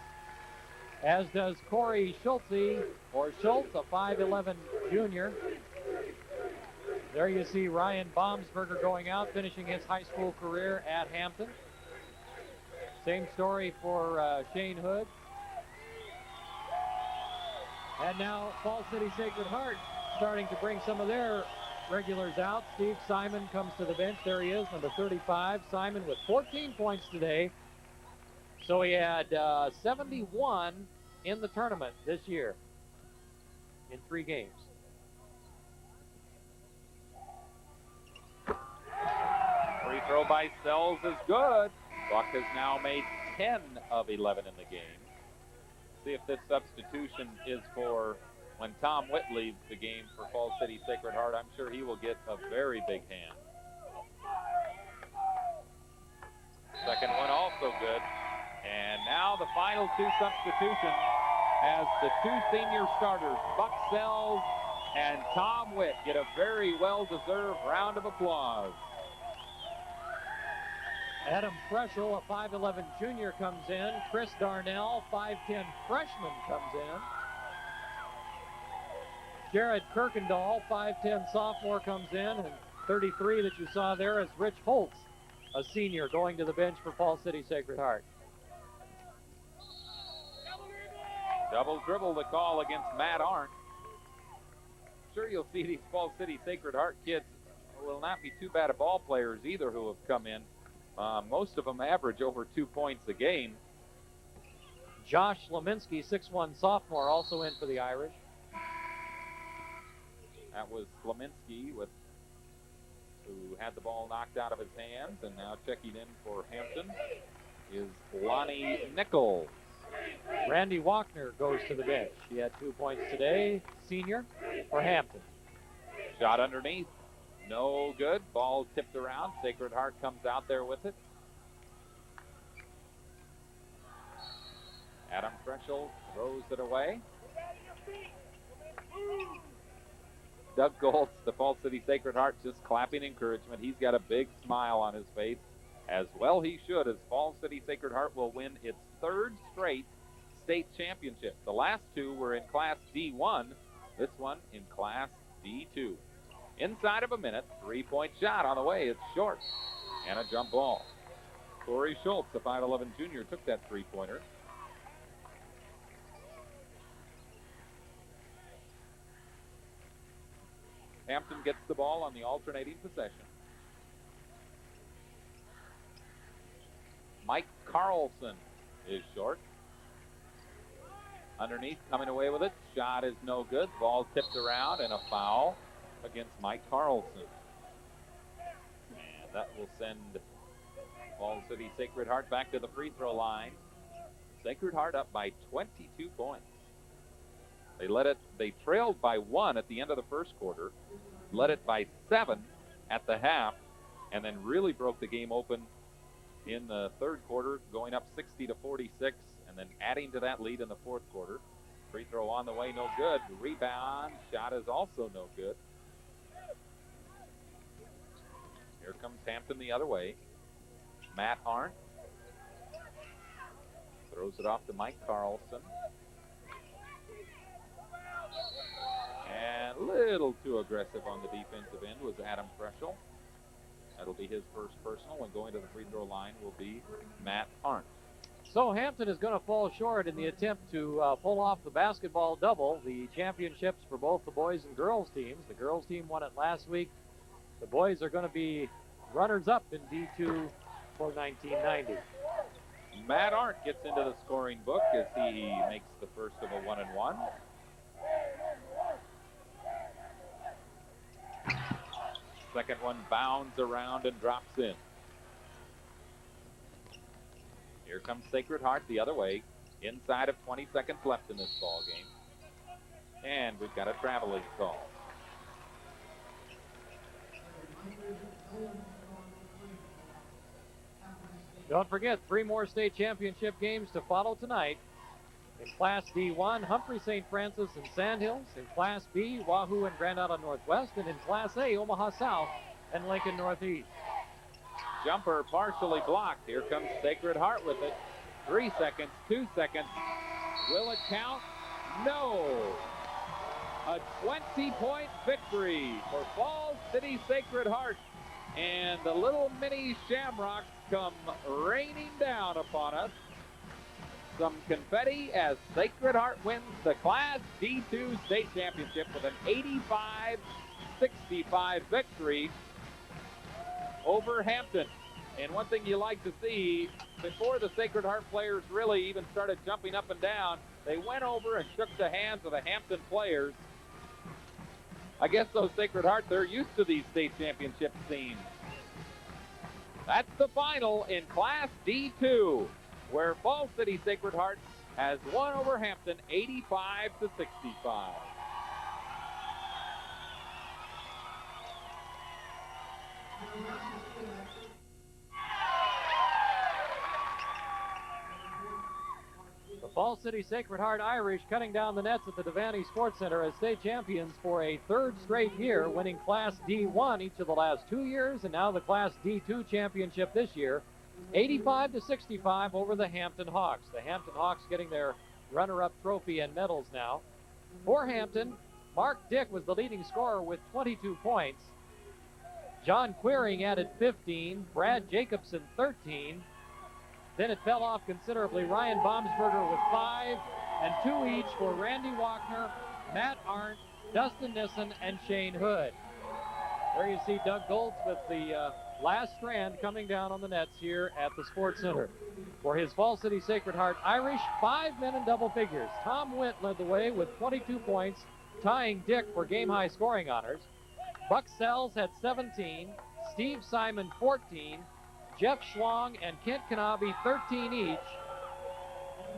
as does Corey Schultz, or Schultz, a 5'11 junior. There you see Ryan Baumsberger going out, finishing his high school career at Hampton. Same story for Shane Hood. And now Falls City Sacred Heart starting to bring some of their regulars out. Steve Simon comes to the bench. There he is, number 35. Simon with 14 points today. So he had 71 in the tournament this year in 3 games. Free throw by Sells is good. Buck has now made 10 of 11 in the game. See if this substitution is for when Tom Witt leaves the game for Falls City Sacred Heart. I'm sure he will get a very big hand. Second one also good. And now the final 2 substitutions as the 2 senior starters, Buck Sells and Tom Witt, get a very well-deserved round of applause. Adam Freschel, a 5'11 junior, comes in. Chris Darnell, 5'10 freshman, comes in. Jared Kirkendall, 5'10 sophomore, comes in. And 33 that you saw there is Rich Holtz, a senior, going to the bench for Falls City Sacred Heart. Double dribble the call against Matt Arndt. Sure, you'll see these Falls City Sacred Heart kids will not be too bad of ball players either who have come in. Most of them average over 2 points a game. Josh Leminski, 6'1 sophomore, also in for the Irish. That was Leminski who had the ball knocked out of his hands, and now checking in for Hampton is Lonnie Nichols. Randy Walkner goes to the bench. He had 2 points today, senior, for Hampton. Shot underneath. No good. Ball tipped around. Sacred Heart comes out there with it. Adam Freschel throws it away. Doug Goltz, the Falls City Sacred Heart, just clapping encouragement. He's got a big smile on his face. As well he should, as Falls City Sacred Heart will win its 3rd straight state championship. The last 2 were in Class D1. This one in Class D2. Inside of a minute, 3-point shot on the way. It's short. And a jump ball. Corey Schultz, the 5'11 junior, took that 3-pointer. Hampton gets the ball on the alternating possession. Mike Carlson is short. Underneath, coming away with it. Shot is no good. Ball tipped around and a foul against Mike Carlson. And that will send Falls City Sacred Heart back to the free throw line. Sacred Heart up by 22 points. They trailed by 1 at the end of the first quarter, led it by 7 at the half, and then really broke the game open in the third quarter, going up 60-46, and then adding to that lead in the fourth quarter. Free throw on the way, no good. Rebound, shot is also no good. Here comes Hampton the other way. Matt Arndt throws it off to Mike Carlson. And a little too aggressive on the defensive end was Adam Freschel. That'll be his first personal, and going to the free throw line will be Matt Arndt. So Hampton is going to fall short in the attempt to pull off the basketball double, the championships for both the boys and girls teams. The girls team won it last week. The boys are going to be runners-up in D2 for 1990. Matt Arndt gets into the scoring book as he makes the first of a 1-and-1. Second one bounds around and drops in. Here comes Sacred Heart the other way. Inside of 20 seconds left in this ball game. And we've got a traveling call. Don't forget, 3 more state championship games to follow tonight. In Class D1, Humphrey St. Francis and Sandhills. In Class B, Wahoo and Grand Island Northwest. And in Class A, Omaha South and Lincoln Northeast. Jumper partially blocked. Here comes Sacred Heart with it. 3 seconds, 2 seconds. Will it count? No. A 20-point victory for Falls City Sacred Heart. And the little mini Shamrocks come raining down upon us. Some confetti as Sacred Heart wins the Class D2 state championship with an 85-65 victory over Hampton. And one thing you like to see, before the Sacred Heart players really even started jumping up and down, they went over and shook the hands of the Hampton players. I guess those Sacred Heart, they're used to these state championship scenes. That's the final in Class D2, where Falls City Sacred Heart has won over Hampton 85-65. The Falls City Sacred Heart Irish cutting down the nets at the Devaney Sports Center as state champions for a third straight year, winning Class D1 each of the last 2 years, and now the Class D2 championship this year, 85-65 over the Hampton Hawks. The Hampton Hawks getting their runner-up trophy and medals now. For Hampton, Mark Dick was the leading scorer with 22 points. John Queering added 15, Brad Jacobson 13. Then it fell off considerably. Ryan Baumsberger with 5, and 2 each for Randy Walkner, Matt Arndt, Dustin Nissen, and Shane Hood. There you see Doug Goldsmith, the last strand, coming down on the nets here at the Sports Center. For his Falls City Sacred Heart Irish, 5 men in double figures. Tom Wint led the way with 22 points, tying Dick for game-high scoring honors. Buck Sells had 17, Steve Simon 14, Jeff Schlong and Kent Kanabe 13 each.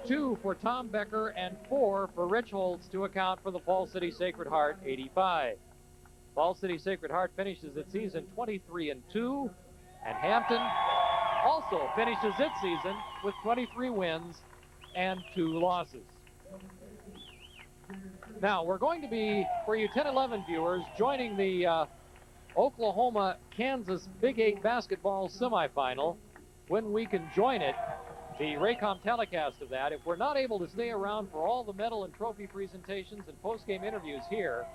2 for Tom Becker and 4 for Rich Holtz to account for the Falls City Sacred Heart 85. Falls City Sacred Heart finishes its season 23-2, and Hampton also finishes its season with 23 wins and 2 losses. Now, we're going to be, for you 10-11 viewers, joining the Oklahoma-Kansas Big 8 basketball semifinal when we can join it, the Raycom telecast of that. If we're not able to stay around for all the medal and trophy presentations and post-game interviews here,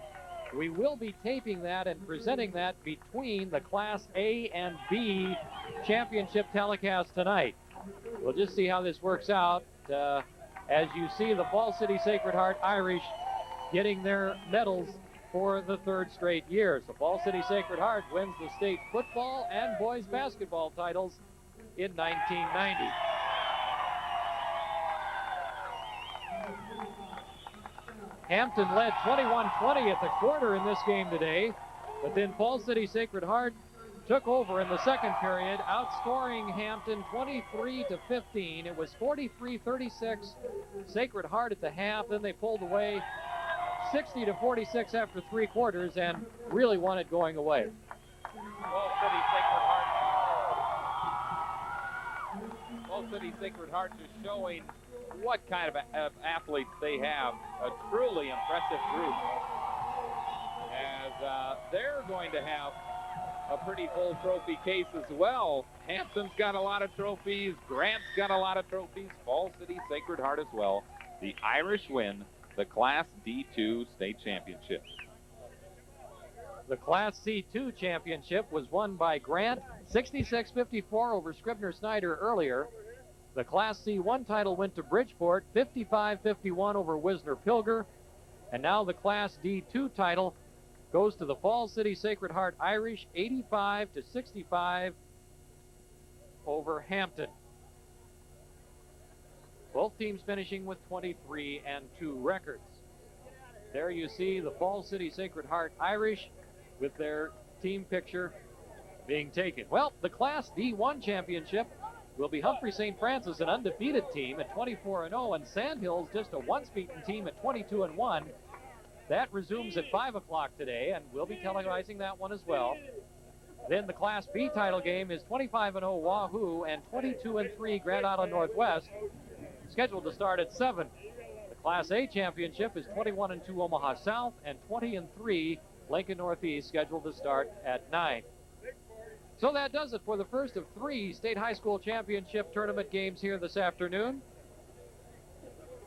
we will be taping that and presenting that between the Class A and B championship telecast tonight. We'll just see how this works out as you see the Falls City Sacred Heart Irish getting their medals for the third straight year. So Falls City Sacred Heart wins the state football and boys basketball titles in 1990. Hampton led 21-20 at the quarter in this game today, but then Falls City Sacred Heart took over in the second period, outscoring Hampton 23-15. It was 43-36 Sacred Heart at the half. Then they pulled away 60-46 after 3 quarters and really won it going away. Falls City Sacred Heart is showing what kind of athletes they have. A truly impressive group. As they're going to have a pretty full trophy case as well. Hampton's got a lot of trophies. Grant's got a lot of trophies. Falls City Sacred Heart as well. The Irish win the Class D2 state championship. The Class C2 championship was won by Grant, 66-54 over Scribner Snyder earlier. The Class C1 title went to Bridgeport, 55-51 over Wisner Pilger. And now the Class D2 title goes to the Falls City Sacred Heart Irish, 85-65 over Hampton. Both teams finishing with 23-2 records. There you see the Falls City Sacred Heart Irish with their team picture being taken. Well, the Class D1 championship will be Humphrey St. Francis, an undefeated team at 24-0, and Sandhills just a once-beaten team at 22-1. That resumes at 5 o'clock today, and we'll be televising that one as well. Then the Class B title game is 25-0 Wahoo and 22-3 Grand Island Northwest, scheduled to start at 7. The Class A championship is 21-2 Omaha South and 20-3 Lincoln Northeast, scheduled to start at 9. So that does it for the first of 3 state high school championship tournament games here this afternoon.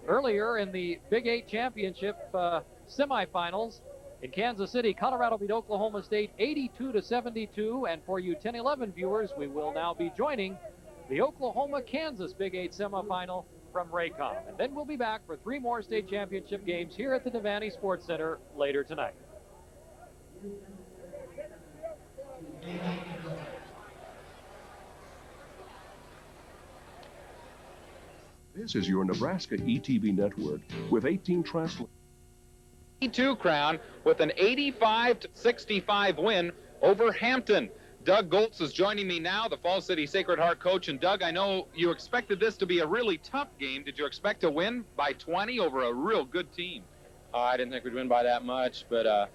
Earlier in the Big 8 championship semifinals in Kansas City, Colorado beat Oklahoma State 82-72. And for you 10-11 viewers, we will now be joining the Oklahoma-Kansas Big 8 semifinal from Raycom. And then we'll be back for 3 more state championship games here at the Devaney Sports Center later tonight. This is your Nebraska ETV network with 18 translators. 2 crown with an 85-65 win over Hampton. Doug Goltz is joining me now, the Falls City Sacred Heart coach. And Doug, I know you expected this to be a really tough game. Did you expect to win by 20 over a real good team? I didn't think we'd win by that much, but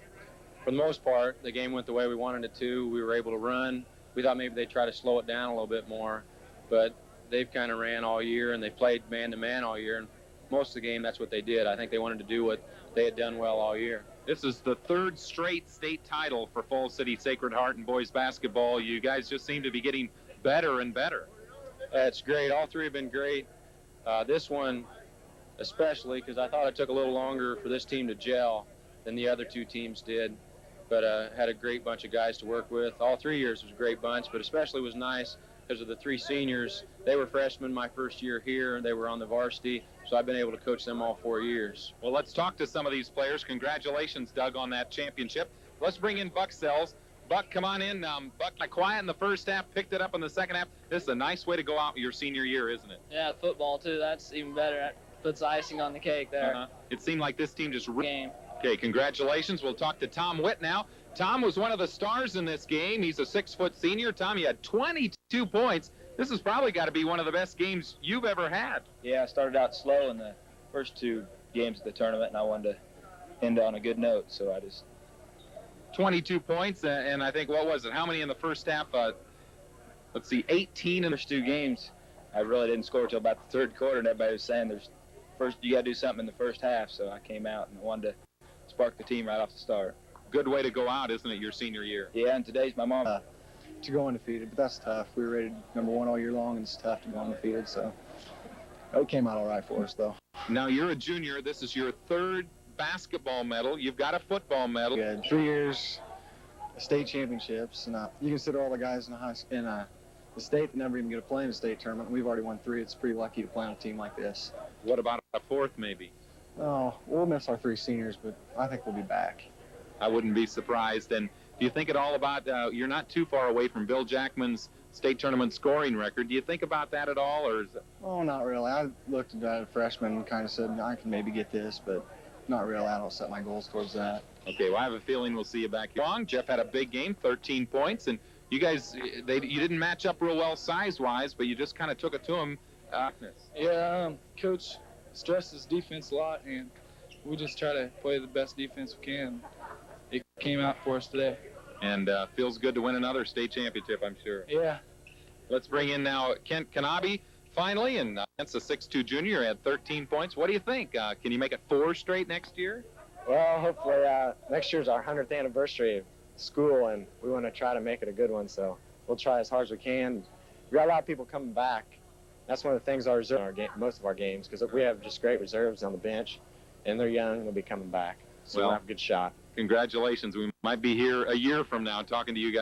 for the most part, the game went the way we wanted it to. We were able to run. We thought maybe they'd try to slow it down a little bit more, but they've kind of ran all year, and they played man-to-man all year, and most of the game, that's what they did. I think they wanted to do what they had done well all year. This is the 3rd straight state title for Falls City Sacred Heart and boys basketball. You guys just seem to be getting better and better. That's great. All 3 have been great. This one especially, because I thought it took a little longer for this team to gel than the other 2 teams did, but had a great bunch of guys to work with. All 3 years was a great bunch, but especially was nice because of the 3 seniors. They were freshmen my first year here, and they were on the varsity, so I've been able to coach them all 4 years. Well, let's talk to some of these players. Congratulations, Doug, on that championship. Let's bring in Buck Sells. Buck, come on in. Buck, quiet in the first half, picked it up in the second half. This is a nice way to go out your senior year, isn't it? Yeah, football, too. That's even better. That puts icing on the cake there. It seemed like this team just... Game. Okay, congratulations. We'll talk to Tom Witt now. Tom was one of the stars in this game. He's a 6-foot senior. Tom, you had 22 points. This has probably got to be one of the best games you've ever had. Yeah, I started out slow in the first 2 games of the tournament, and I wanted to end on a good note, so I just... 22 points, and I think, what was it? How many in the first half? Let's see, 18 in the first 2 games. I really didn't score until about the 3rd quarter, and everybody was saying you got to do something in the first half, so I came out and wanted to spark the team right off the start. Good way to go out, isn't it, your senior year? Yeah, and today's my mom. To go undefeated, but that's tough. We were rated #1 all year long, and it's tough to go undefeated, so it came out all right for us, though. Now, you're a junior. This is your 3rd basketball medal. You've got a football medal. We had 3 years state championships, and you consider all the guys in the state that never even get to play in the state tournament. We've already won 3. It's pretty lucky to play on a team like this. What about a 4th, maybe? Oh, we'll miss our 3 seniors, but I think we'll be back. I wouldn't be surprised. And do you think at all about, you're not too far away from Bill Jackman's state tournament scoring record. Do you think about that at all, or is it? Oh, not really. I looked at a freshman and kind of said, I can maybe get this, but not really. I don't set my goals towards that. Okay, well, I have a feeling we'll see you back here. Jeff had a big game, 13 points, and you guys, you didn't match up real well size-wise, but you just kind of took it to him. Yeah, Coach stresses defense a lot, and we just try to play the best defense we can. It came out for us today. And feels good to win another state championship, I'm sure. Yeah. Let's bring in now Kent Kanabe, finally, and that's a 6'2 junior, had 13 points. What do you think? Can you make it 4 straight next year? Well, hopefully next year's our 100th anniversary of school, and we want to try to make it a good one, so we'll try as hard as we can. We got a lot of people coming back. That's one of the things our reserve in our game, most of our games, because we have just great reserves on the bench, and they're young and they'll be coming back. So we'll have a good shot. Congratulations. We might be here a year from now talking to you guys.